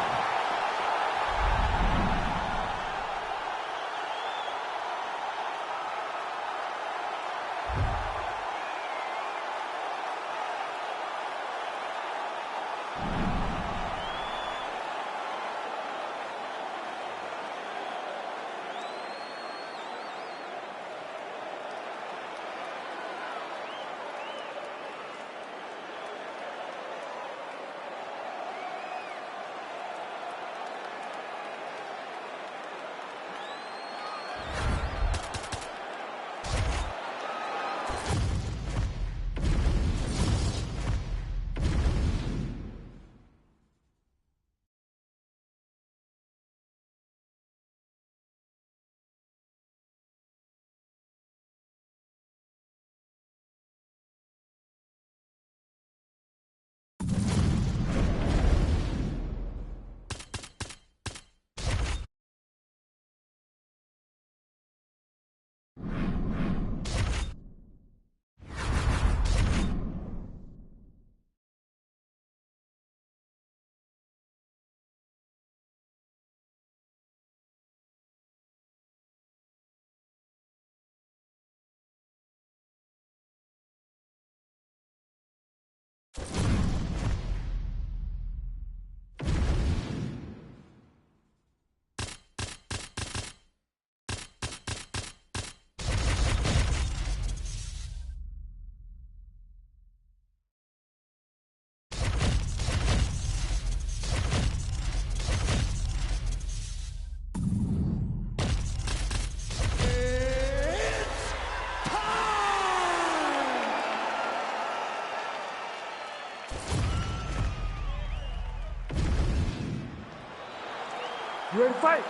ready to fight?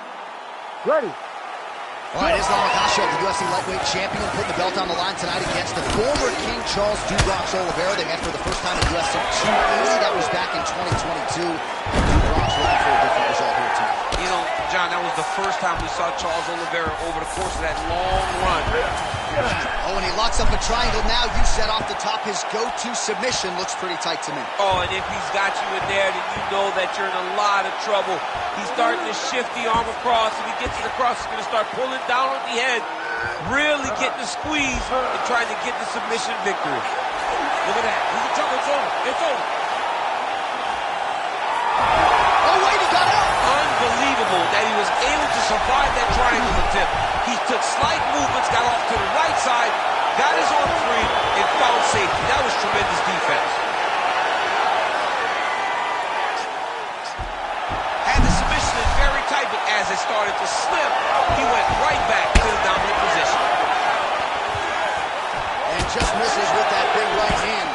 Ready. All right, Islam Makhachev, the UFC lightweight champion, putting the belt on the line tonight against the former King Charles "Stu Bronx" Oliveira. They met for the first time in UFC 280. That was back in 2022. And Stu Bronx looking for a different result here tonight. You know, John, that was the first time we saw Charles Oliveira over the course of that long run. Oh, and he locks up a triangle now. You set off the top. His go-to submission looks pretty tight to me. Oh, and if he's got you in there, then you know that you're in a lot of trouble. He's starting to shift the arm across. If he gets it across, he's going to start pulling down on the head, really getting the squeeze and trying to get the submission victory. Look at that. He's in trouble. It's over. It's over. Oh, wait, he got out. Unbelievable that he was able to survive that triangle attempt. He took slight movements, got off to the right side, got his arm free, and found safety. That was tremendous defense. And the submission is very tight, but as it started to slip, he went right back to the dominant position. And just misses with that big right hand.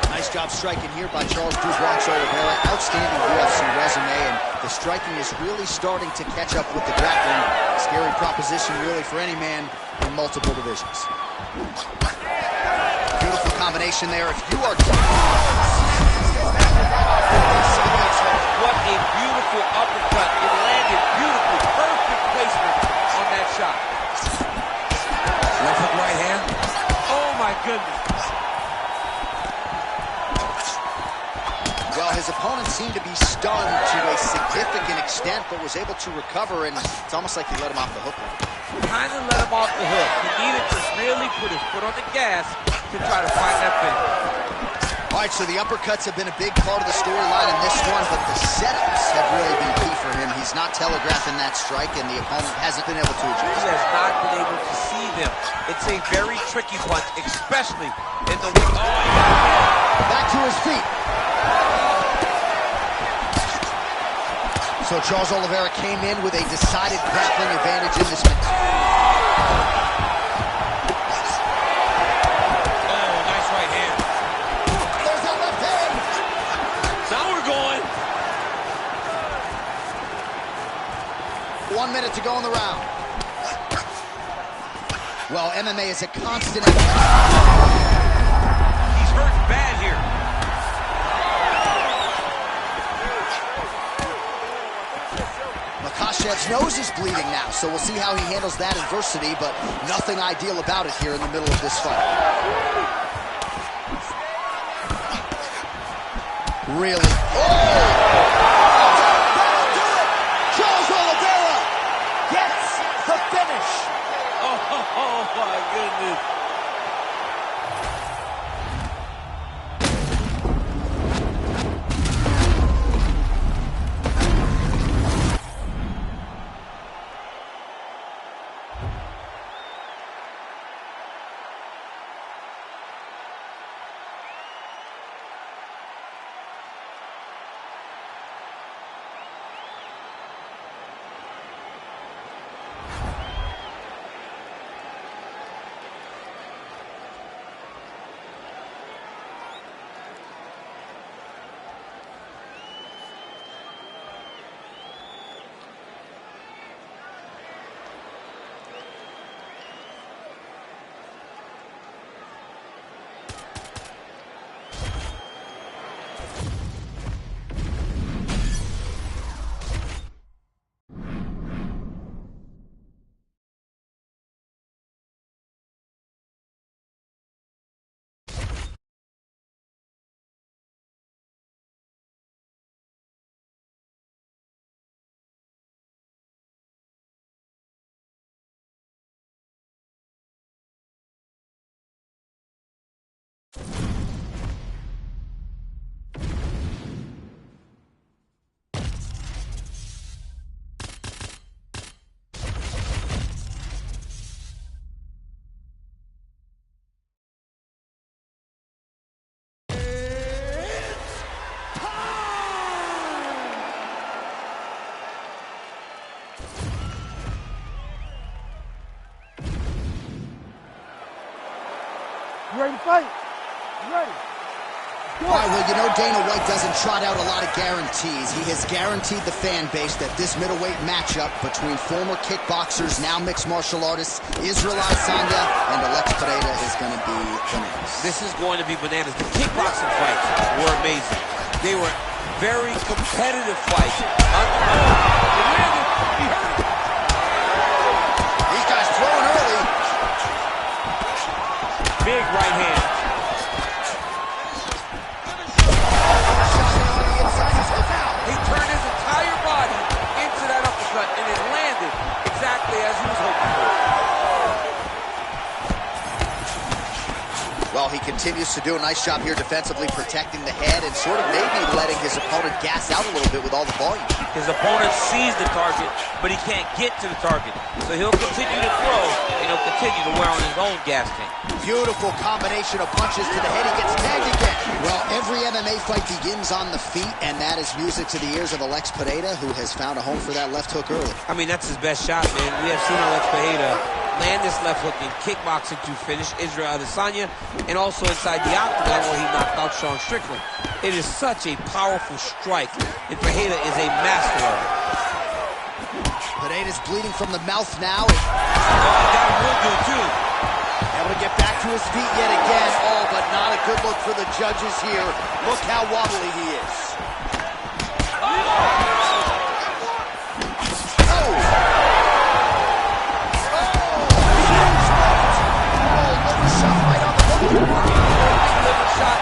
Nice job striking here by Charles "Stu Bronx" Oliveira. Outstanding UFC resume, and the striking is really starting to catch up with the grappling. Scary proposition really for any man in multiple divisions. Beautiful combination there. If you are... What a beautiful uppercut. It landed beautifully. Perfect placement on that shot. Left hook, right hand. Oh, my goodness. Well, his opponent seemed to be stunned to a significant extent, but was able to recover, and it's almost like he let him off the hook. Kind of let him off the hook. He needed to really put his foot on the gas to try to find that finish. All right, so the uppercuts have been a big part of the storyline in this one, but the setups have really been key for him. He's not telegraphing that strike, and the opponent hasn't been able to adjust. He has not been able to see them. It's a very tricky punch, especially in the way. Oh, back to his feet. So Charles Oliveira came in with a decided grappling advantage in this match. Oh, nice right hand. There's that left hand. Now we're going. 1 minute to go in the round. Well, MMA is a constant... He's hurt bad here. Makhachev's nose is bleeding now, so we'll see how he handles that adversity, but nothing ideal about it here in the middle of this fight. Really? Oh! That'll do it! Charles Oliveira gets the finish! Oh, my goodness. You ready to fight? You ready? All right, well, you know Dana White doesn't trot out a lot of guarantees. He has guaranteed the fan base that this middleweight matchup between former kickboxers, now mixed martial artists, Israel Adesanya and Alex Pereira is going to be bananas. This is going to be bananas. The kickboxing fights were amazing. They were very competitive fights. These guys throwing early. Big right hand. He turned his entire body into that uppercut, and it landed exactly as he was hoping for. Well, he continues to do a nice job here defensively, protecting the head and sort of maybe letting his opponent gas out a little bit with all the volume. His opponent sees the target, but he can't get to the target. So he'll continue to throw, and he'll continue to wear on his own gas tank. Beautiful combination of punches to the head. He gets tagged again. Well, every MMA fight begins on the feet, and that is music to the ears of Alex Pereira, who has found a home for that left hook early. I mean, that's his best shot, man. We have seen Alex Pereira land this left hook in kickboxing to finish Israel Adesanya, and also inside the octagon where he knocked out Sean Strickland. It is such a powerful strike, and Pereira is a master of it. Pereira's bleeding from the mouth now. Oh, he got him real good, too. Able to get back to his feet yet again. Oh, but not a good look for the judges here. Look how wobbly he is.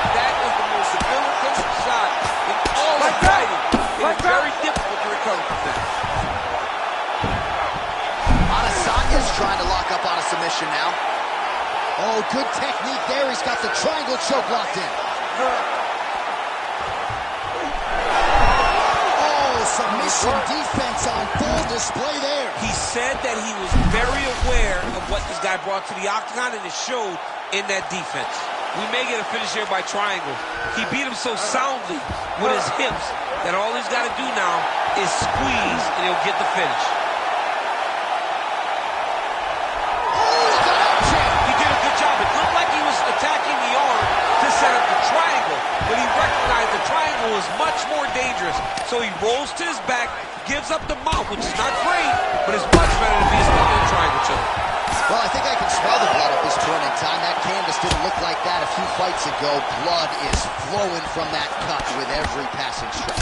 That is the most debilitating shot in all of fighting. It is very difficult to recover from that. Adesanya's trying to lock up on a submission now. Oh, good technique there. He's got the triangle choke locked in. Oh, submission defense on full display there. He said that he was very aware of what this guy brought to the octagon, and it showed in that defense. We may get a finish here by triangle. He beat him so soundly with his hips that all he's got to do now is squeeze, and he'll get the finish. He did a good job. It looked like he was attacking the arm to set up the triangle, but he recognized the triangle was much more dangerous. So he rolls to his back, gives up the mount, which is not great, but it's much better to be stuck in a triangle choke. Well, I think I can smell the blood at this point in time. That canvas didn't look like that a few fights ago. Blood is flowing from that cut with every passing strike.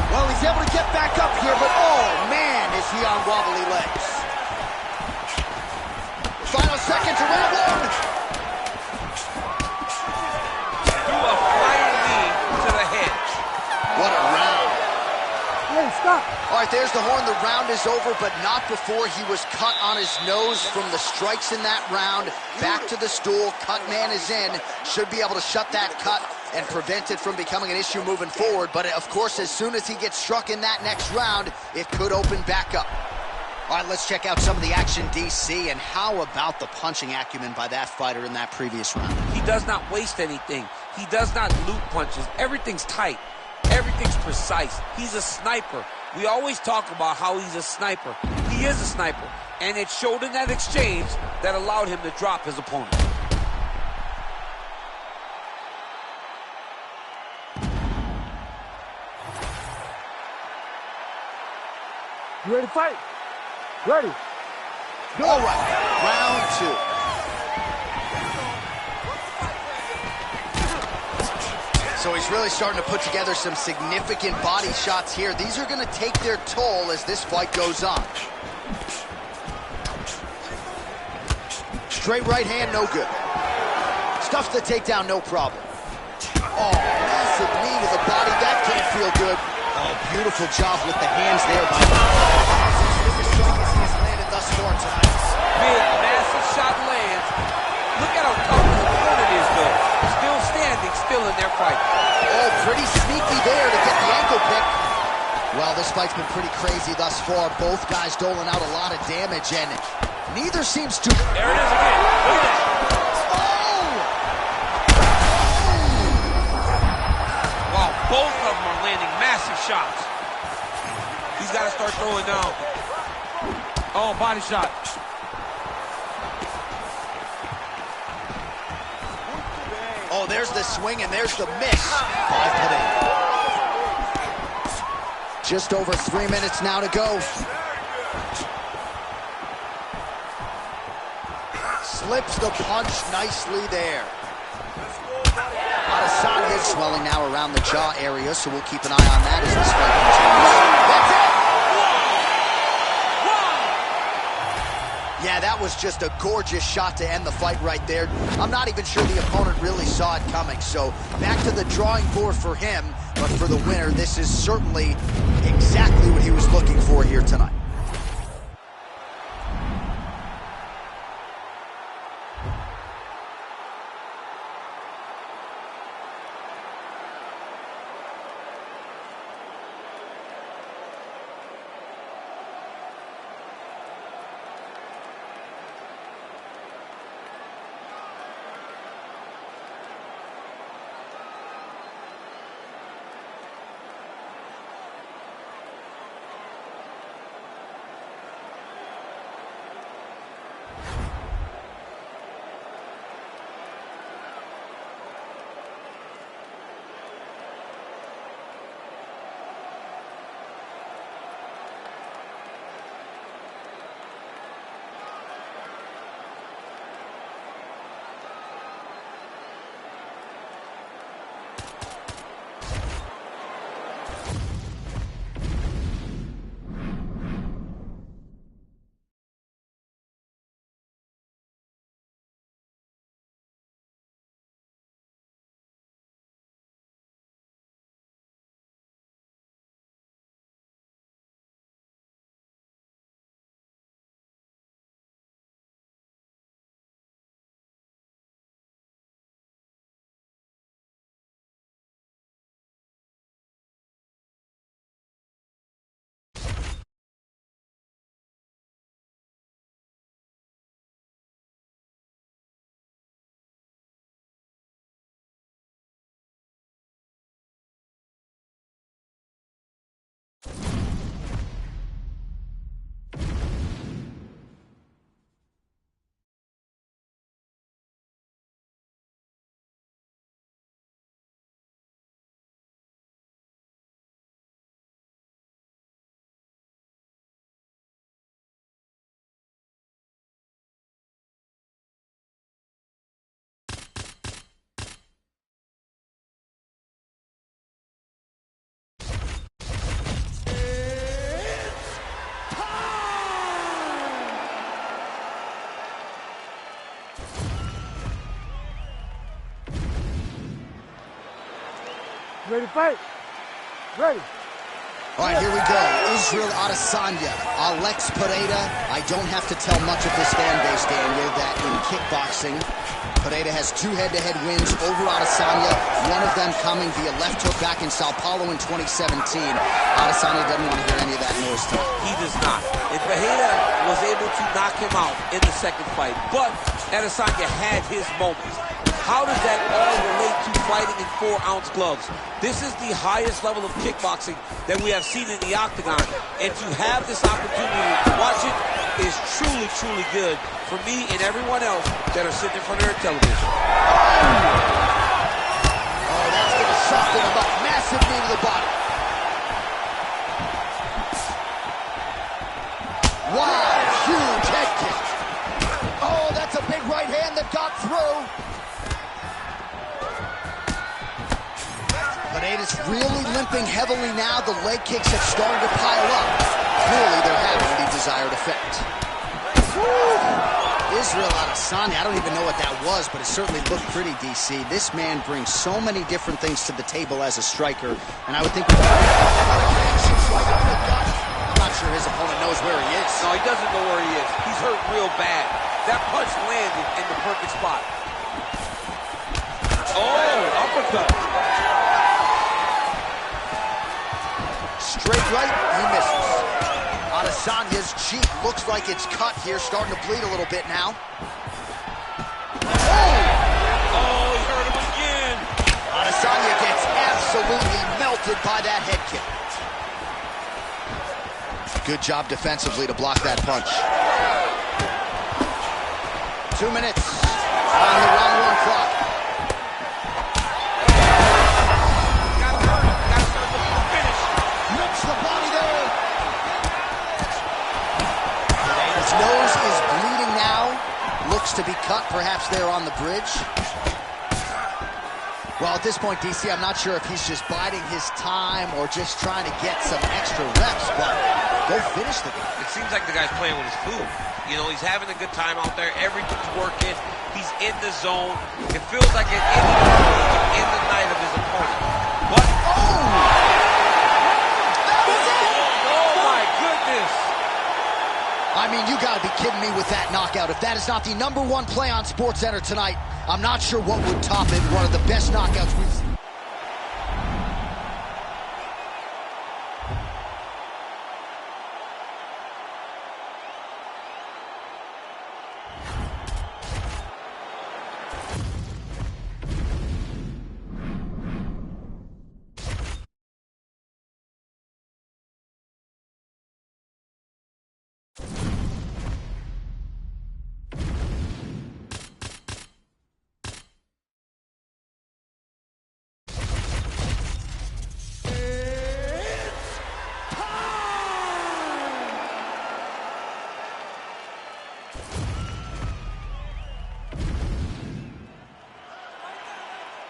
Well, he's able to get back up here, but oh man, is he on wobbly legs. Final seconds of round one. Threw a flying knee to the head. What a round. Hey, stop. All right, there's the horn. The round is over, but not before he was cut on his nose from the strikes in that round. Back to the stool. Cut man is in. Should be able to shut that cut and prevent it from becoming an issue moving forward. But, of course, as soon as he gets struck in that next round, it could open back up. All right, let's check out some of the action, DC. And how about the punching acumen by that fighter in that previous round? He does not waste anything. He does not loop punches. Everything's tight. Everything's precise. He's a sniper. We always talk about how he's a sniper. He is a sniper. And it showed in that exchange that allowed him to drop his opponent. You ready to fight? Ready. Go. All right, round two. So he's really starting to put together some significant body shots here. These are going to take their toll as this fight goes on. Straight right hand, no good. Stuffs the takedown, no problem. Oh, massive knee to the body. That can't feel good. Oh, beautiful job with the hands there by biggest strike as he has landed thus far tonight. Big, massive shot lands. Look at how tough his opponent is, though. Still standing, still in their fight. Oh, pretty sneaky there to get the ankle pick. Well, this fight's been pretty crazy thus far. Both guys doling out a lot of damage, and neither seems to... There it is again. Look at that. Wow, both of them are landing massive shots. He's got to start throwing down. Oh, body shot. Oh, there's the swing and there's the miss by Pineda. Just over 3 minutes now to go. Slips the punch nicely there. Adesanya swelling now around the jaw area, so we'll keep an eye on that as this fight continues. That's it! Yeah, that was just a gorgeous shot to end the fight right there. I'm not even sure the opponent really saw it coming, so back to the drawing board for him, but for the winner, this is certainly exactly what he was looking for here tonight. Ready to fight? Ready. All right, here we go. Israel Adesanya, Alex Pereira. I don't have to tell much of this fan base, Daniel, that in kickboxing, Pereira has 2 head-to-head wins over Adesanya, one of them coming via left hook back in Sao Paulo in 2017. Adesanya doesn't want to hear any of that noise tonight. He does not. And Pereira was able to knock him out in the second fight, but Adesanya had his moments. How does that all relate to fighting in 4-ounce gloves? This is the highest level of kickboxing that we have seen in the octagon. And to have this opportunity to watch it is truly, truly good for me and everyone else that are sitting in front of their television. Oh, that's going to soften him up. Massive knee to the body. Wow, huge head kick. Oh, that's a big right hand that got through. Pereira's really limping heavily now. The leg kicks have started to pile up. Clearly, they're having the desired effect. Israel Adesanya, I don't even know what that was, but it certainly looked pretty, DC. This man brings so many different things to the table as a striker, and I would think... I'm not sure his opponent knows where he is. No, he doesn't know where he is. He's hurt real bad. That punch landed in the perfect spot. Oh, uppercut. Straight right, he misses. Adesanya's cheek looks like it's cut here, starting to bleed a little bit now. Oh, he hurt him again. Adesanya gets absolutely melted by that head kick. Good job defensively to block that punch. 2 minutes on the round 1 clock. looks to be cut, perhaps there on the bridge. Well, at this point, DC, I'm not sure if he's just biding his time or just trying to get some extra reps, but go finish the game. It seems like the guy's playing with his food. You know, he's having a good time out there. Everything's working. He's in the zone. It feels like an in the night of his opponent. But, I mean, you gotta be kidding me with that knockout. If that is not the #1 play on SportsCenter tonight, I'm not sure what would top it. One of the best knockouts we've seen.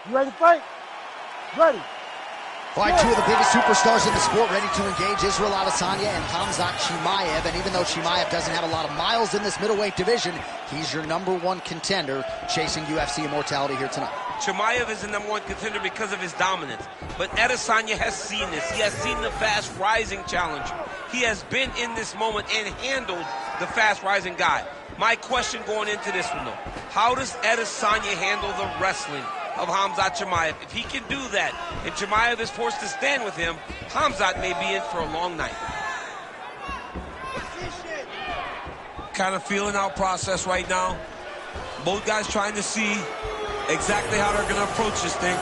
You ready to fight? Ready. All right, two of the biggest superstars in the sport ready to engage, Israel Adesanya and Khamzat Chimaev. And even though Chimaev doesn't have a lot of miles in this middleweight division, he's your #1 contender chasing UFC immortality here tonight. Chimaev is the #1 contender because of his dominance. But Adesanya has seen this. He has seen the fast-rising challenger. He has been in this moment and handled the fast-rising guy. My question going into this one, though, how does Adesanya handle the wrestling of Khamzat Chimaev? If he can do that, if Chimaev is forced to stand with him, Khamzat may be in for a long night. Kind of feeling out process right now. Both guys trying to see exactly how they're going to approach this thing.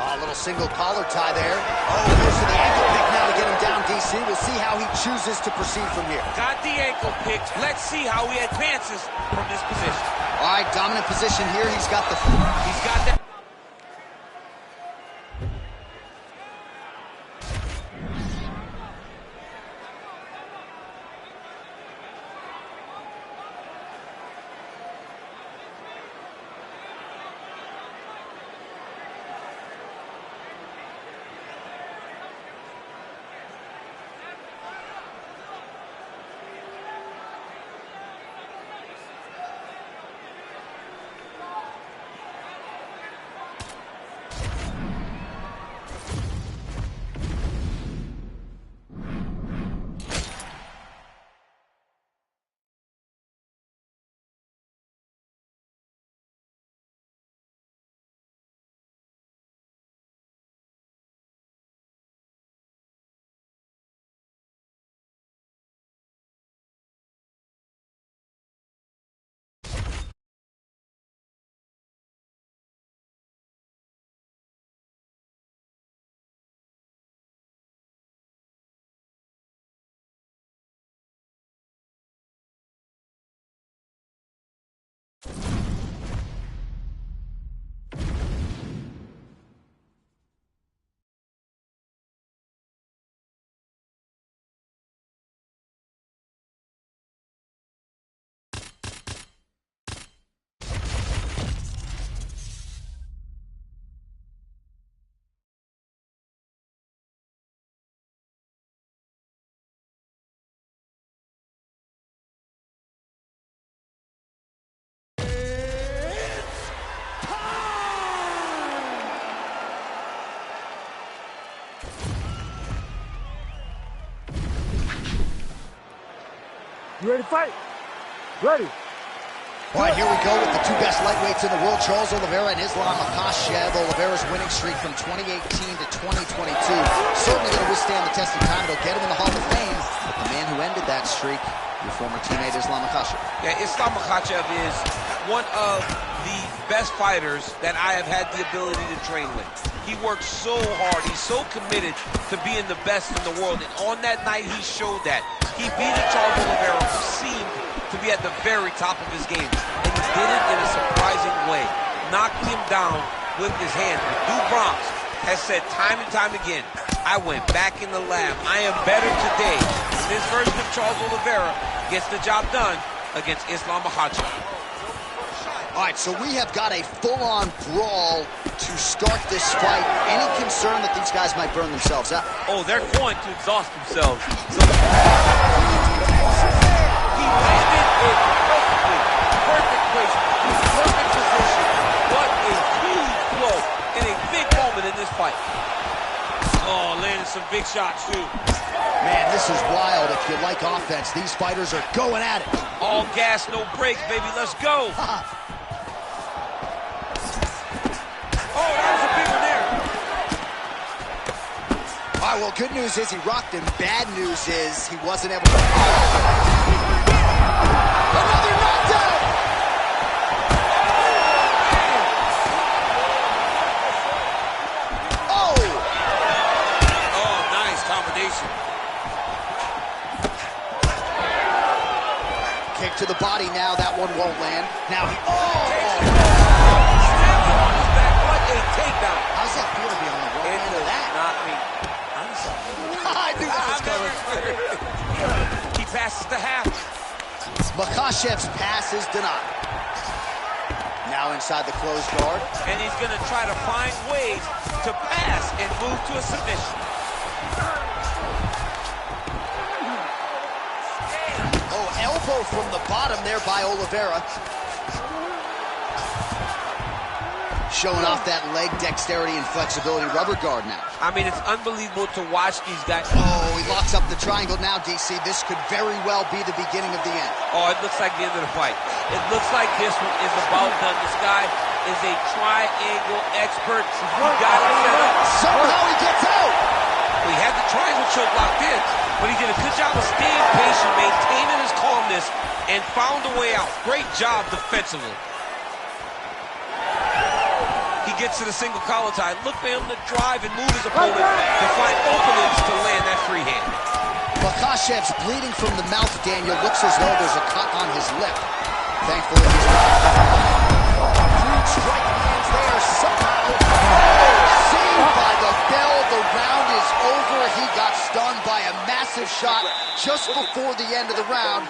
A little single collar tie there. Oh, goes to the ankle pick now to get him down, DC. We'll see how he chooses to proceed from here. Got the ankle pick. Let's see how he advances from this position. All right, dominant position here. He's got that. You ready to fight? Ready. All right, here we go with the two best lightweights in the world, Charles Oliveira and Islam Makhachev. Oliveira's winning streak from 2018 to 2022. Certainly going to withstand the test of time. It'll get him in the Hall of Fame. But the man who ended that streak, your former teammate Islam Makhachev. Yeah, Islam Makhachev is one of the best fighters that I have had the ability to train with. He works so hard. He's so committed to being the best in the world. And on that night, he showed that. He beat Charles Oliveira, who seemed to be at the very top of his game. And he did it in a surprising way, knocking him down with his hands. But Stu Bronx has said time and time again, I went back in the lab. I am better today. This version of Charles Oliveira gets the job done against Islam Makhachev. All right, so we have got a full-on brawl to start this fight. Any concern that these guys might burn themselves out? Oh, they're going to exhaust themselves. So he landed it perfectly. Perfect placement. Perfect position. What a huge blow in a big moment in this fight. Oh, landed some big shots, too. Man, this is wild. If you like offense, these fighters are going at it. All gas, no brakes, baby. Let's go. Oh, that was a big one there. All right, well, good news is he rocked him. Bad news is he wasn't able to... Another knockdown! Oh! Oh, nice combination. Kick to the body now. That one won't land. Now he... Oh! Takedown. How's that feel to be on the wrong end of that? Not me. I knew that was coming. He passes the half. Makhachev's pass is denied. Now inside the closed guard. And he's going to try to find ways to pass and move to a submission. Oh, elbow from the bottom there by Oliveira. Showing off that leg dexterity and flexibility. Rubber guard now. I mean, it's unbelievable to watch these guys. Oh, he locks up the triangle now, DC. This could very well be the beginning of the end. Oh, it looks like the end of the fight. It looks like this one is about done. This guy is a triangle expert. He got it set up. Somehow he gets out. Well, he had the triangle choke locked in, but he did a good job of staying patient, maintaining his calmness, and found a way out. Great job defensively. He gets to the single collar tie. Look for him to drive and move his opponent to find openings to land that free hand. Makhachev's bleeding from the mouth, Daniel. Looks as though there's a cut on his lip. Thankfully, he's not. Huge strike lands there somehow. Saved by the bell. The round is over. He got stunned by a massive shot just before the end of the round.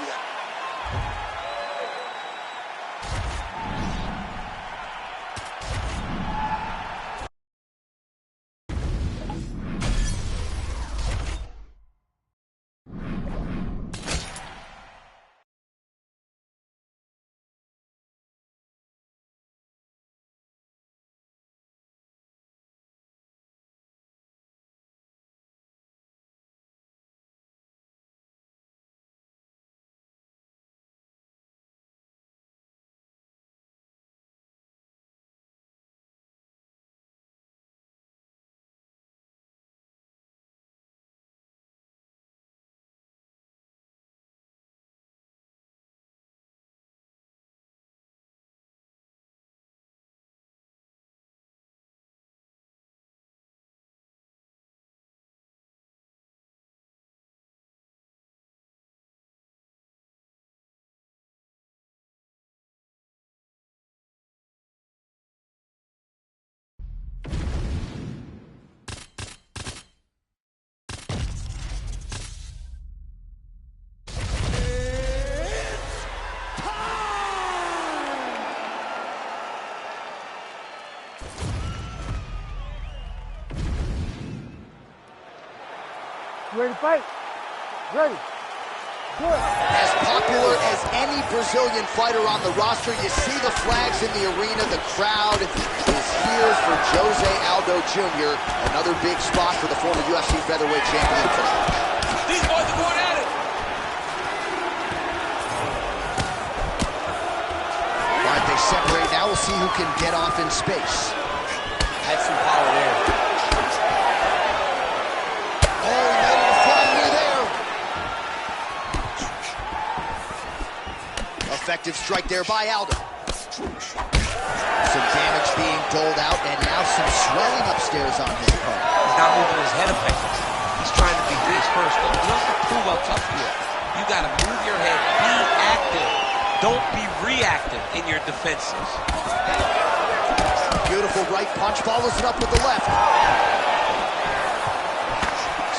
You ready to fight? Ready. Good. As popular as any Brazilian fighter on the roster, you see the flags in the arena. The crowd is here for Jose Aldo Jr., another big spot for the former UFC featherweight champion today. These boys are going at it. All right, they separate. Now we'll see who can get off in space. Had some power there. Oh, he made it a flying knee there. Effective strike there by Aldo. Some damage being doled out, and now some swelling upstairs on his part. He's not moving his head effectively. He's trying to be face first. You have to prove how tough you are. You got to move your head. Be active. Don't be reactive in your defenses. Beautiful right punch, follows it up with the left.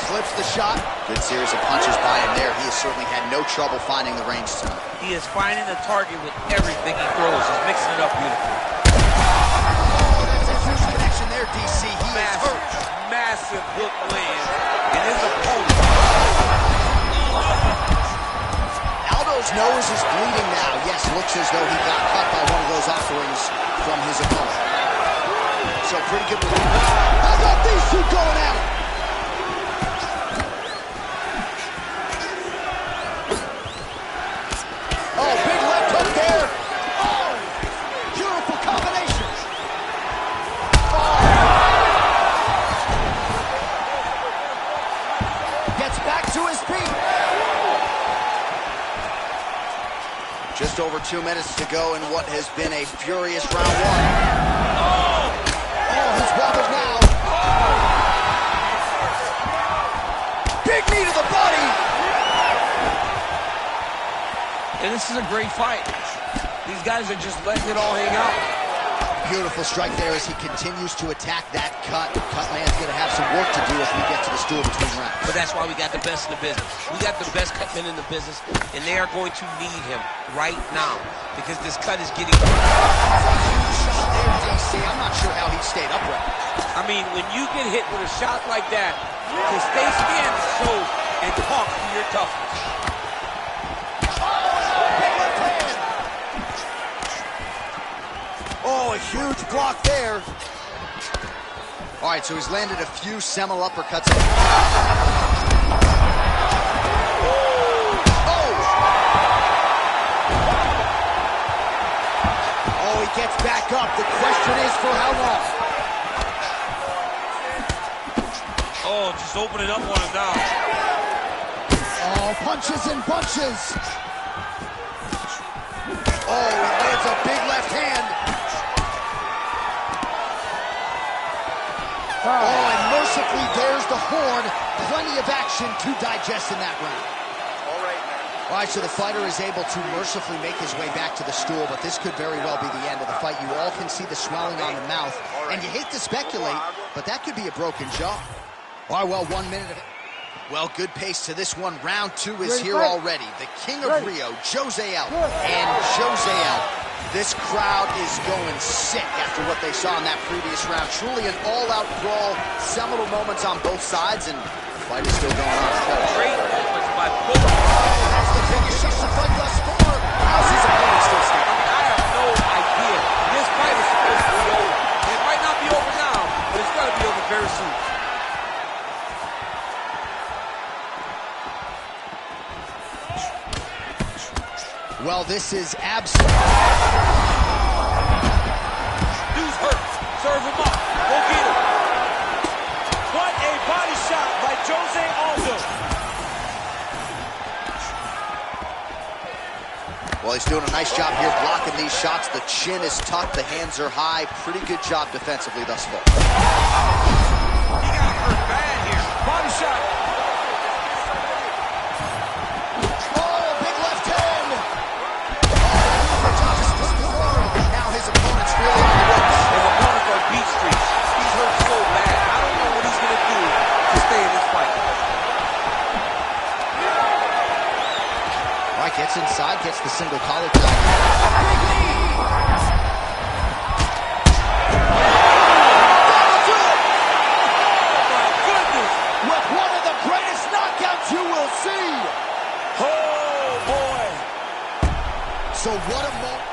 clips the shot. Good series of punches by him there. He has certainly had no trouble finding the range tonight. He is finding the target with everything he throws. He's mixing it up beautifully. Oh, that's a huge connection there, DC. He is hurt. Massive hook land. And his opponent. Aldo's nose is bleeding now. Yes, looks as though he got cut by one of those offerings from his opponent. So pretty good. How about these two going at it? Oh, big left hook there. Oh, beautiful combination. Oh. Gets back to his feet. Just over 2 minutes to go in what has been a furious round one. Oh, he's wobbled now. Big knee to the body. And this is a great fight. These guys are just letting it all hang out. Beautiful strike there as he continues to attack that cut. Cutman's going to have some work to do as we get to the stool between rounds. But that's why we got the best in the business. We got the best cutmen in the business, and they are going to need him right now because this cut is getting... Huge shot there, DC. I'm not sure how he stayed upright. I mean, when you get hit with a shot like that, to stay standing so and talk to your toughness. Oh, a huge block there. All right, so he's landed a few seminal uppercuts. Oh, he gets back up. The question is for how long? Oh, just opening up on him now. Oh, punches and bunches. Oh, he lands a big left hand. Oh, and mercifully, there's the horn. Plenty of action to digest in that round. All right, so the fighter is able to mercifully make his way back to the stool, but this could very well be the end of the fight. You all can see the swelling on the mouth, and you hate to speculate, but that could be a broken jaw. All right, well, 1 minute of it. Well, good pace to this one. Round two is here already. The King of Rio, Jose Aldo. And Jose Aldo. This crowd is going sick after what they saw in that previous round. Truly an all-out brawl. Seminal moments on both sides, and the fight is still going on. Great moments by both. That's the biggest shot of the fight thus far. How's his opponent still standing? I have no idea. This fight is supposed to be over. And it might not be over now, but it's got to be over very soon. Well, this is absolute. Dude's hurt. Serve him up. Go get him. What a body shot by Jose Aldo. Well, he's doing a nice job here blocking these shots. The chin is tucked. The hands are high. Pretty good job defensively thus far. He got hurt bad here. Body shot. Gets inside, gets the single collar tie. Big knee! That'll do it! Oh my goodness! With one of the greatest knockouts you will see! Oh boy! So what a moment.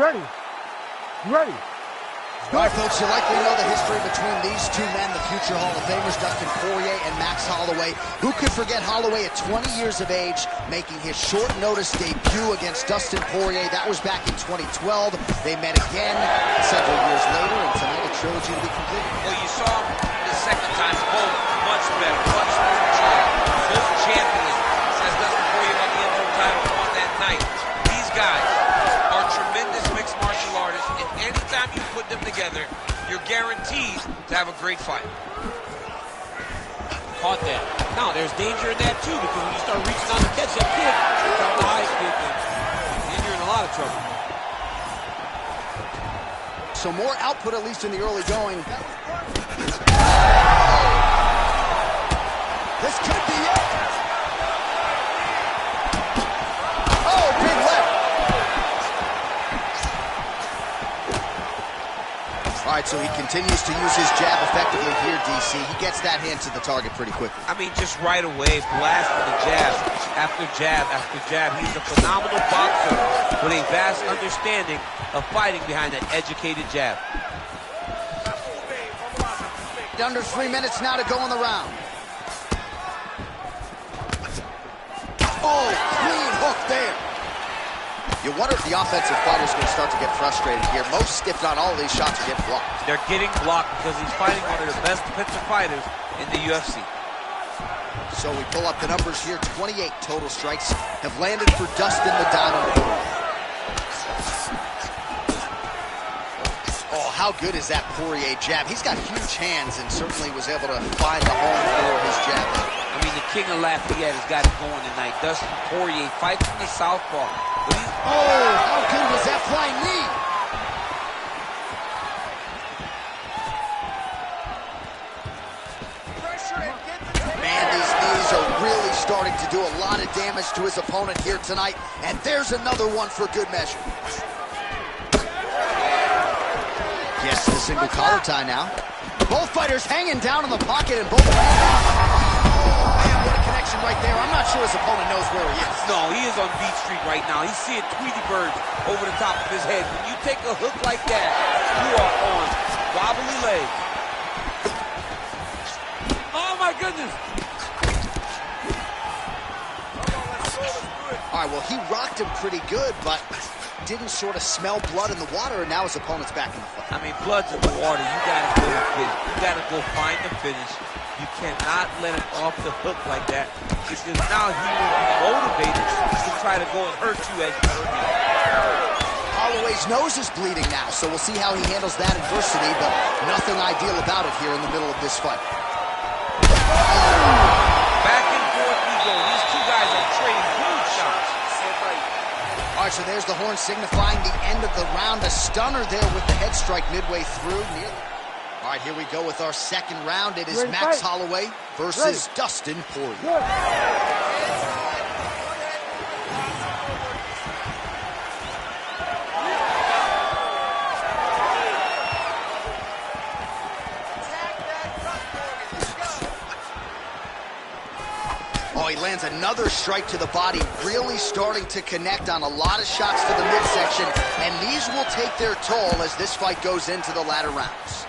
ready? You ready? All right, folks, you likely know the history between these two men, the future Hall of Famers, Dustin Poirier and Max Holloway. Who could forget Holloway at 20 years of age, making his short-notice debut against Dustin Poirier? That was back in 2012. They met again several years later, and tonight a trilogy to be completed. Well, you saw him the second time, both much better, much more mature. Both champions, as Dustin Poirier won the interim title on that night. These guys are tremendous mixed martial artists, and anytime you put them together, you're guaranteed to have a great fight. Caught that. Now, there's danger in that, too, because when you start reaching on to catch that kick, drop the high kick, and you're in a lot of trouble. So more output, at least in the early going. This could be it. Oh, big left. All right, so he continues to use his jab effectively here, DC. He gets that hand to the target pretty quickly. I mean, just right away, blasting the jab after jab after jab. He's a phenomenal boxer with a vast understanding of fighting behind that educated jab. Under 3 minutes now to go in the round. Oh, clean hook there. You wonder if the offensive fighter's going to start to get frustrated here. Most, if not all of these shots are getting blocked. They're getting blocked because he's fighting one of the best defensive fighters in the UFC. So we pull up the numbers here. 28 total strikes have landed for Dustin the Diamond Poirier. Oh, how good is that Poirier jab? He's got huge hands and certainly was able to find the home for his jab. I mean, the king of Lafayette has got it going tonight. Dustin Poirier fights from the southpaw. Oh, how good was that flying knee? Man, these knees are really starting to do a lot of damage to his opponent here tonight. And there's another one for good measure. Yes, the single collar tie now. Both fighters hanging down in the pocket and both right there. I'm not sure his opponent knows where he is. No, he is on Beat Street right now. He's seeing Tweety birds over the top of his head. When you take a hook like that, you are on wobbly legs. Oh, my goodness. All right, well, he rocked him pretty good, but didn't sort of smell blood in the water, and now his opponent's back in the fight. I mean, blood's in the water. You got to go finish. You got to go find the finish. You cannot let him off the hook like that, because now he will be motivated to try to go and hurt you as you hurt him. Holloway's nose is bleeding now, so we'll see how he handles that adversity, but nothing ideal about it here in the middle of this fight. Back and forth we go. These two guys are trading huge shots. All right, so there's the horn signifying the end of the round. A stunner there with the head strike midway through. All right, here we go with our second round. It is Max Holloway versus Dustin Poirier. Oh, he lands another strike to the body, really starting to connect on a lot of shots to the midsection, and these will take their toll as this fight goes into the latter rounds.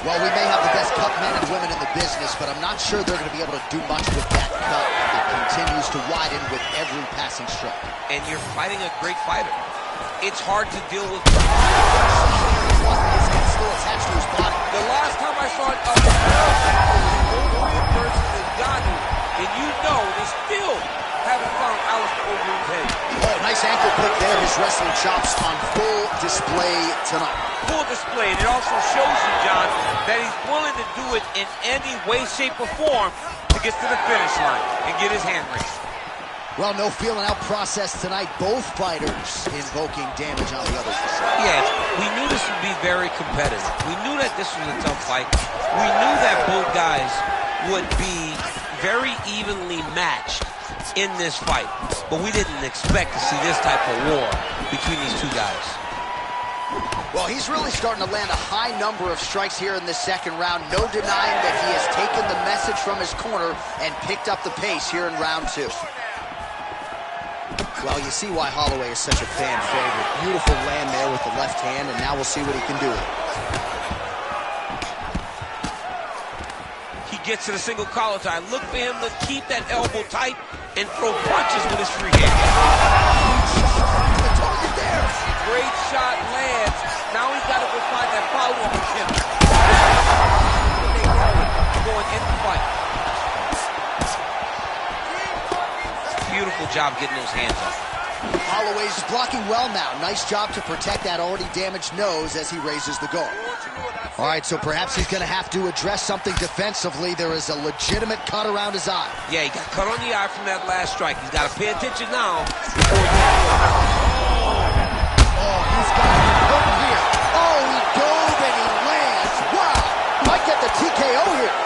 Well, we may have the best cut men and women in the business, but I'm not sure they're going to be able to do much with that cut. It continues to widen with every passing stroke. And you're fighting a great fighter. It's hard to deal with. His head still attached to his body. The last time I saw it up versus Ngannou, and you know they still haven't found Alistair Overeem's head. Oh, nice ankle pick there. His wrestling chops on full display tonight. Full display, and it also shows you, John, that he's willing to do it in any way, shape, or form to get to the finish line and get his hand raised. Well, no feeling out process tonight. Both fighters invoking damage on the other side. Yes, we knew this would be very competitive. We knew that this was a tough fight. We knew that both guys would be very evenly matched in this fight, but we didn't expect to see this type of war between these two guys. Well, he's really starting to land a high number of strikes here in this second round. No denying that he has taken the message from his corner and picked up the pace here in round two. Well, you see why Holloway is such a fan favorite. Beautiful land there with the left hand, and now we'll see what he can do with it. He gets to the single collar tie. Look for him to keep that elbow tight and throw punches with his free hand. The target there. Great shot lands. Now he's got to go find that follow-up attempt. Going in the fight. Beautiful job getting those hands up. Holloway's blocking well now. Nice job to protect that already damaged nose as he raises the guard. All right, so perhaps he's going to have to address something defensively. There is a legitimate cut around his eye. Yeah, he got cut on the eye from that last strike. He's got to pay attention now. Oh, he's got to be hurt here. Oh, he dove and he lands. Wow, might get the TKO here.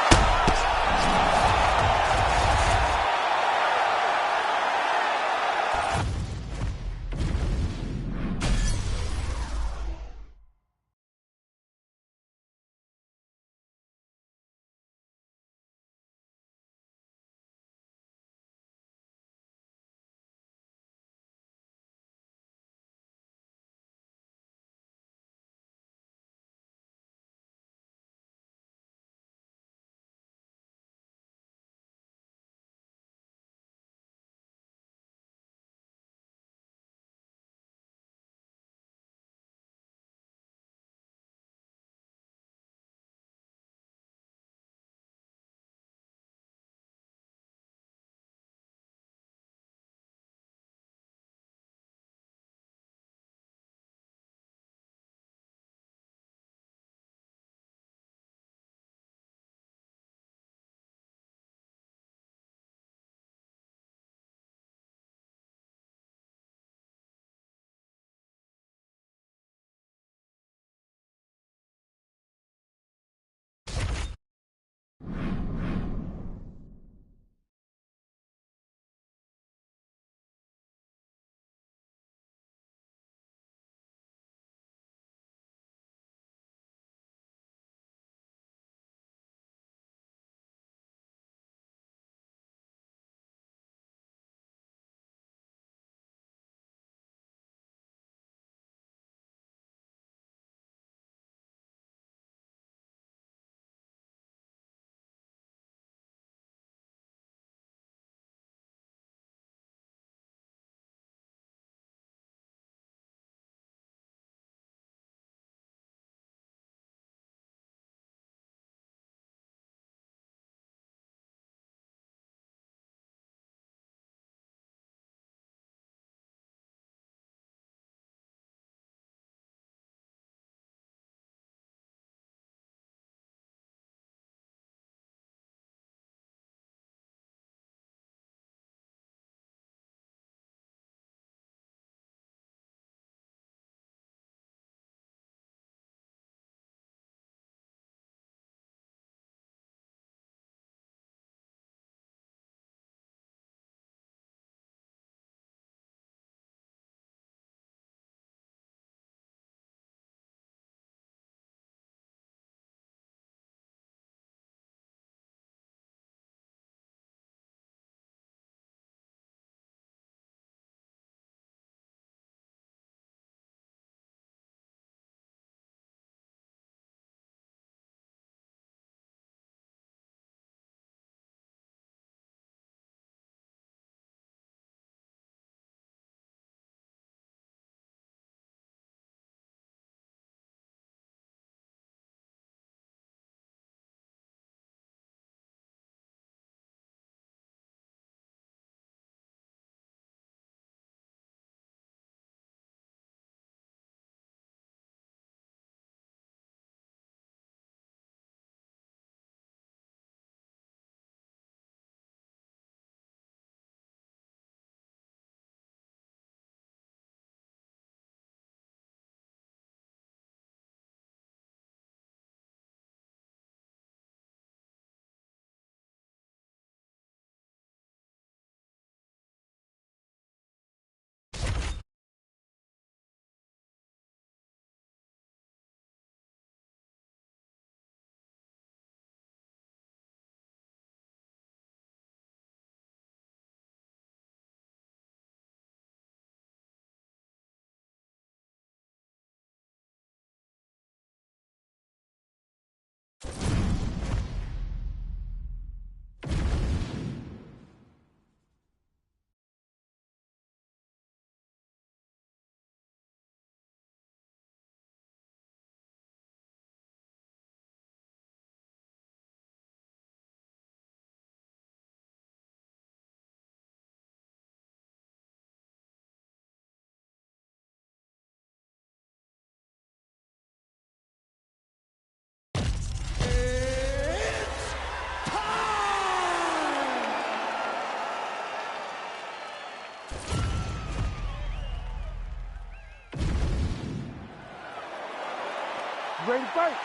Ready to fight?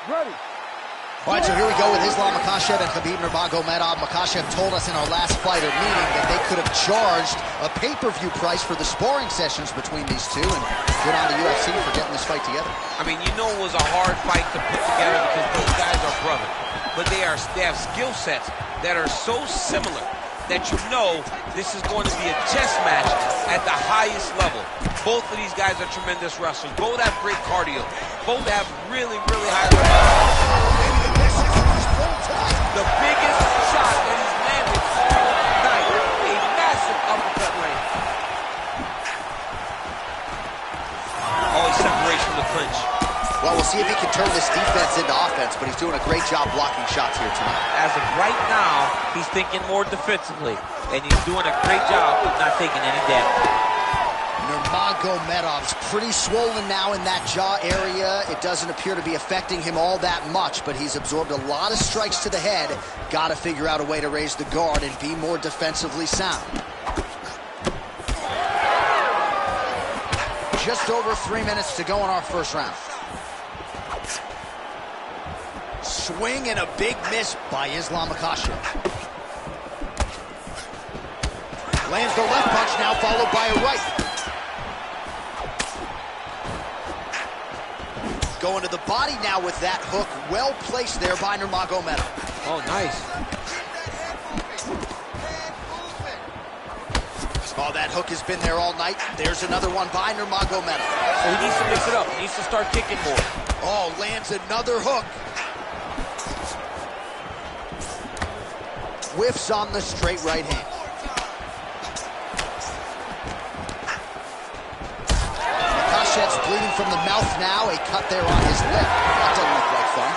Ready. All right, so here we go with Islam Makhachev and Khabib Nurmagomedov. Makhachev told us in our last fighter meeting that they could have charged a pay-per-view price for the sparring sessions between these two, and good on the UFC for getting this fight together. I mean, you know it was a hard fight to put together because these guys are brothers. But they have skill sets that are so similar that you know this is going to be a chess match at the highest level. Both of these guys are tremendous wrestlers. Both have great cardio. Both have really, really high level. The biggest shot that he's landed all night. A massive uppercut land. Oh, he separates from the clinch. Well, we'll see if he can turn this defense into offense, but he's doing a great job blocking shots here tonight. As of right now, he's thinking more defensively, and he's doing a great job of not taking any damage. Nurmagomedov's pretty swollen now in that jaw area. It doesn't appear to be affecting him all that much, but he's absorbed a lot of strikes to the head. Got to figure out a way to raise the guard and be more defensively sound. Just over 3 minutes to go in our first round. Swing and a big miss by Islam Makhachev. Lands the left punch now, followed by a right. Going to the body now with that hook. Well placed there by Nurmagomedov. Oh, nice. Oh, that hook has been there all night. There's another one by Nurmagomedov. So he needs to mix it up. He needs to start kicking more. Oh, lands another hook. Whiffs on the straight right hand. Makhachev's bleeding from the mouth now. A cut there on his lip. That doesn't look like fun.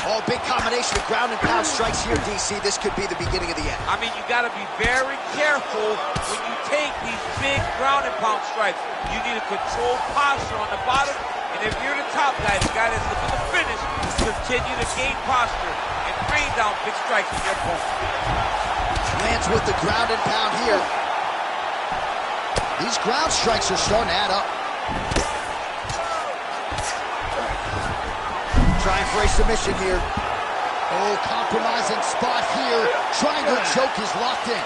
Oh, big combination of ground and pound strikes here, DC. This could be the beginning of the end. I mean, you got to be very careful when you take these big ground and pound strikes. You need a controlled posture on the bottom. And if you're the top guy, the guy that's looking to finish, continue to gain posture and rain down big strikes with your opponent. Lands with the ground and pound here. These ground strikes are starting to add up. Trying for a submission here. Oh, compromising spot here. Triangle choke is locked in.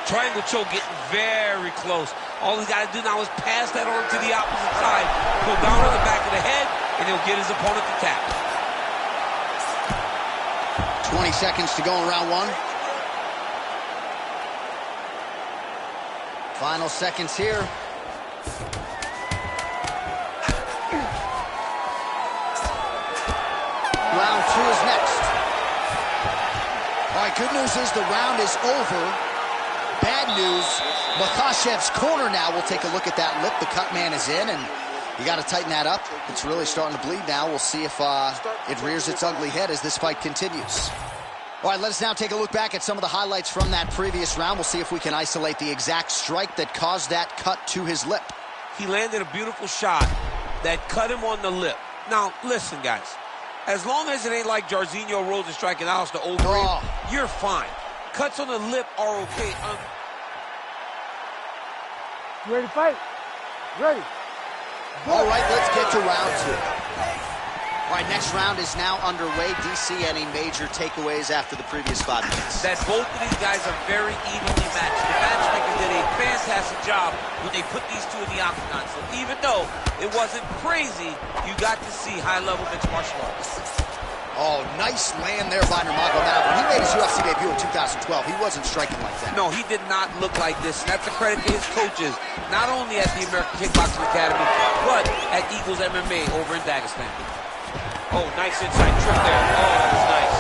Triangle choke getting very close. All he's got to do now is pass that arm to the opposite side, go down on the back of the head, and he'll get his opponent to tap. 20 seconds to go in round one. Final seconds here. Round two is next. All right, good news is the round is over. Bad news, Makhachev's corner now. We'll take a look at that lip. The cut man is in, and you got to tighten that up. It's really starting to bleed now. We'll see if it rears its ugly head as this fight continues. All right, let us now take a look back at some of the highlights from that previous round. We'll see if we can isolate the exact strike that caused that cut to his lip. He landed a beautiful shot that cut him on the lip. Now, listen, guys. As long as it ain't like Jairzinho Rosa striking Alistair Overeem, you're fine. Cuts on the lip are okay. You ready to fight? Ready. All right, let's get to round two. All right, next round is now underway. DC, any major takeaways after the previous 5 minutes? That both of these guys are very evenly matched. The matchmaker did a fantastic job when they put these two in the octagon. So even though it wasn't crazy, you got to see high-level mixed martial arts. Oh, nice land there by Nurmagomedov. When he made his UFC debut in 2012, he wasn't striking like that. No, he did not look like this. And that's a credit to his coaches, not only at the American Kickboxing Academy, but at Eagles MMA over in Dagestan. Oh, nice inside trip there. Oh, that was nice.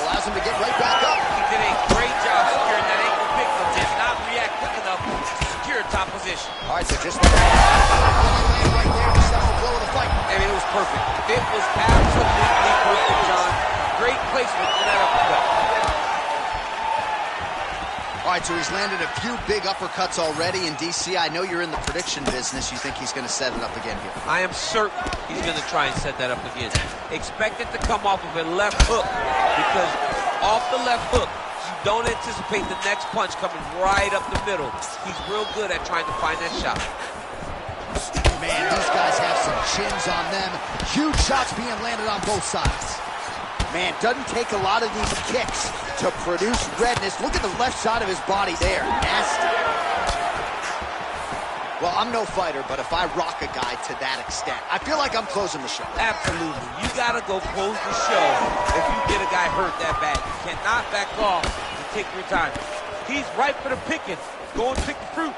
Allows him to get right back up. He did a great job securing that ankle pick, but did not react quick enough to secure top position. All right, so just like that, right there, the second blow of the fight. I mean, it was perfect. It was absolutely perfect, John. Great placement for that uppercut. All right, so he's landed a few big uppercuts already in DC. I know you're in the prediction business. You think he's going to set it up again here? I am certain he's going to try and set that up again. Expect it to come off of a left hook, because off the left hook, you don't anticipate the next punch coming right up the middle. He's real good at trying to find that shot. Man, these guys have some chins on them. Huge shots being landed on both sides. Man, doesn't take a lot of these kicks to produce redness. Look at the left side of his body there. Nasty. Well, I'm no fighter, but if I rock a guy to that extent, I feel like I'm closing the show. Absolutely. You gotta go close the show if you get a guy hurt that bad. You cannot back off and take your time. He's ripe for the picking. Go and pick the fruit.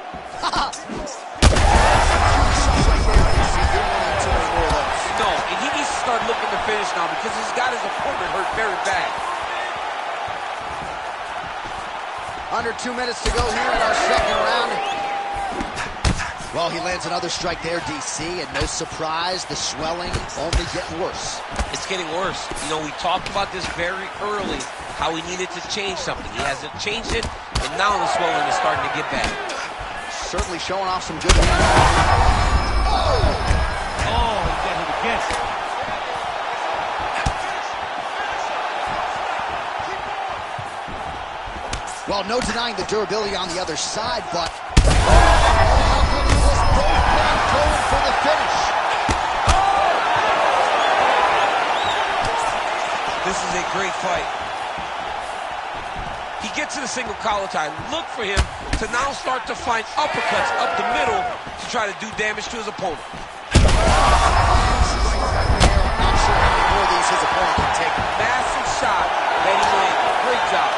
No, and he needs to start looking to finish now because he's got his opponent hurt very bad. Under 2 minutes to go here in our second round. Well, he lands another strike there, DC, and no surprise, the swelling only getting worse. It's getting worse. You know, we talked about this very early, how he needed to change something. He hasn't changed it, and now the swelling is starting to get bad. Certainly showing off some good hands. Oh, he got hit again. Well, no denying the durability on the other side, but going for the finish. This is a great fight. He gets to the single collar tie. Look for him to now start to find uppercuts up the middle to try to do damage to his opponent. I'm not sure how many more of these his opponent can take. Massive shot that he landed. Great job.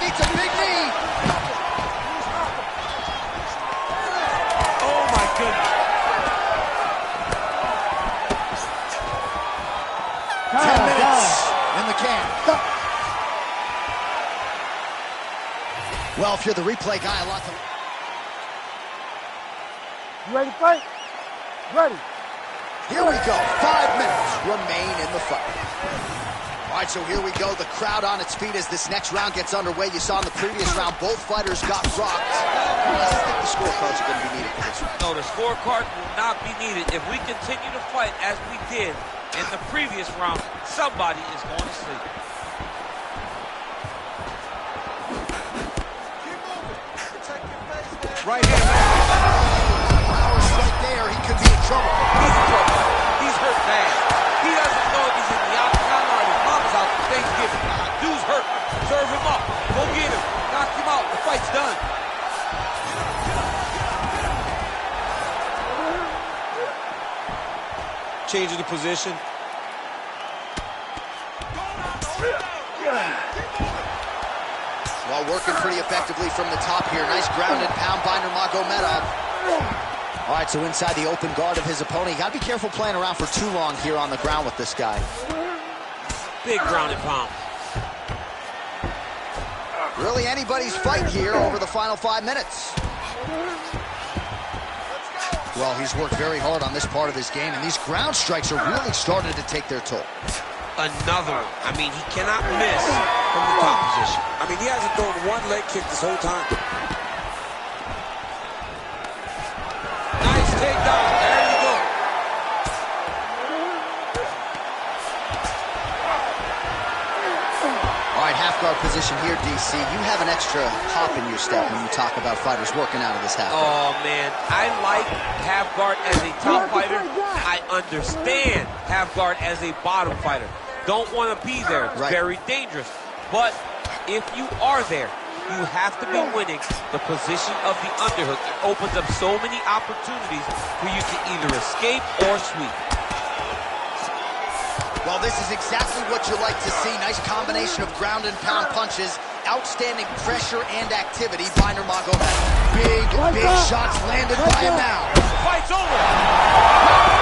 It's a big knee. Oh my goodness. 10 minutes in the can. Well, if you're the replay guy, a lot to... You ready to fight? Ready. Here we go. 5 minutes remain in the fight. All right, so here we go. The crowd on its feet as this next round gets underway. You saw in the previous round, both fighters got rocked. I think the scorecards are going to be needed for this round. No, the scorecard will not be needed. If we continue to fight as we did in the previous round, somebody is going to sleep. Right hand. Power strike there. He could be in trouble. He's in trouble. He's hurt bad. He doesn't know if he's in the octagon or his mama's out for Thanksgiving. Dude's hurt. Serve him up. Go get him. Knock him out. The fight's done. Changing the position. Well, working pretty effectively from the top here. Nice ground and pound by Nurmagomedov. All right, so inside the open guard of his opponent. You got to be careful playing around for too long here on the ground with this guy. Big ground and pound. Really anybody's fight here over the final 5 minutes. Well, he's worked very hard on this part of his game, and these ground strikes are really starting to take their toll. Another one. I mean, he cannot miss from the top position. I mean, he hasn't thrown one leg kick this whole time. Nice takedown. There you go. All right, half guard position here, DC. You have an extra hop in your step when you talk about fighters working out of this half guard. Oh, man. I like half guard as a top fighter. I understand half guard as a bottom fighter. Don't want to be there. It's very dangerous. But if you are there, you have to be winning the position of the underhook. It opens up so many opportunities for you to either escape or sweep. Well, this is exactly what you like to see. Nice combination of ground and pound punches. Outstanding pressure and activity by Nurmagomedov. Big shots landed by him now. Fight's over.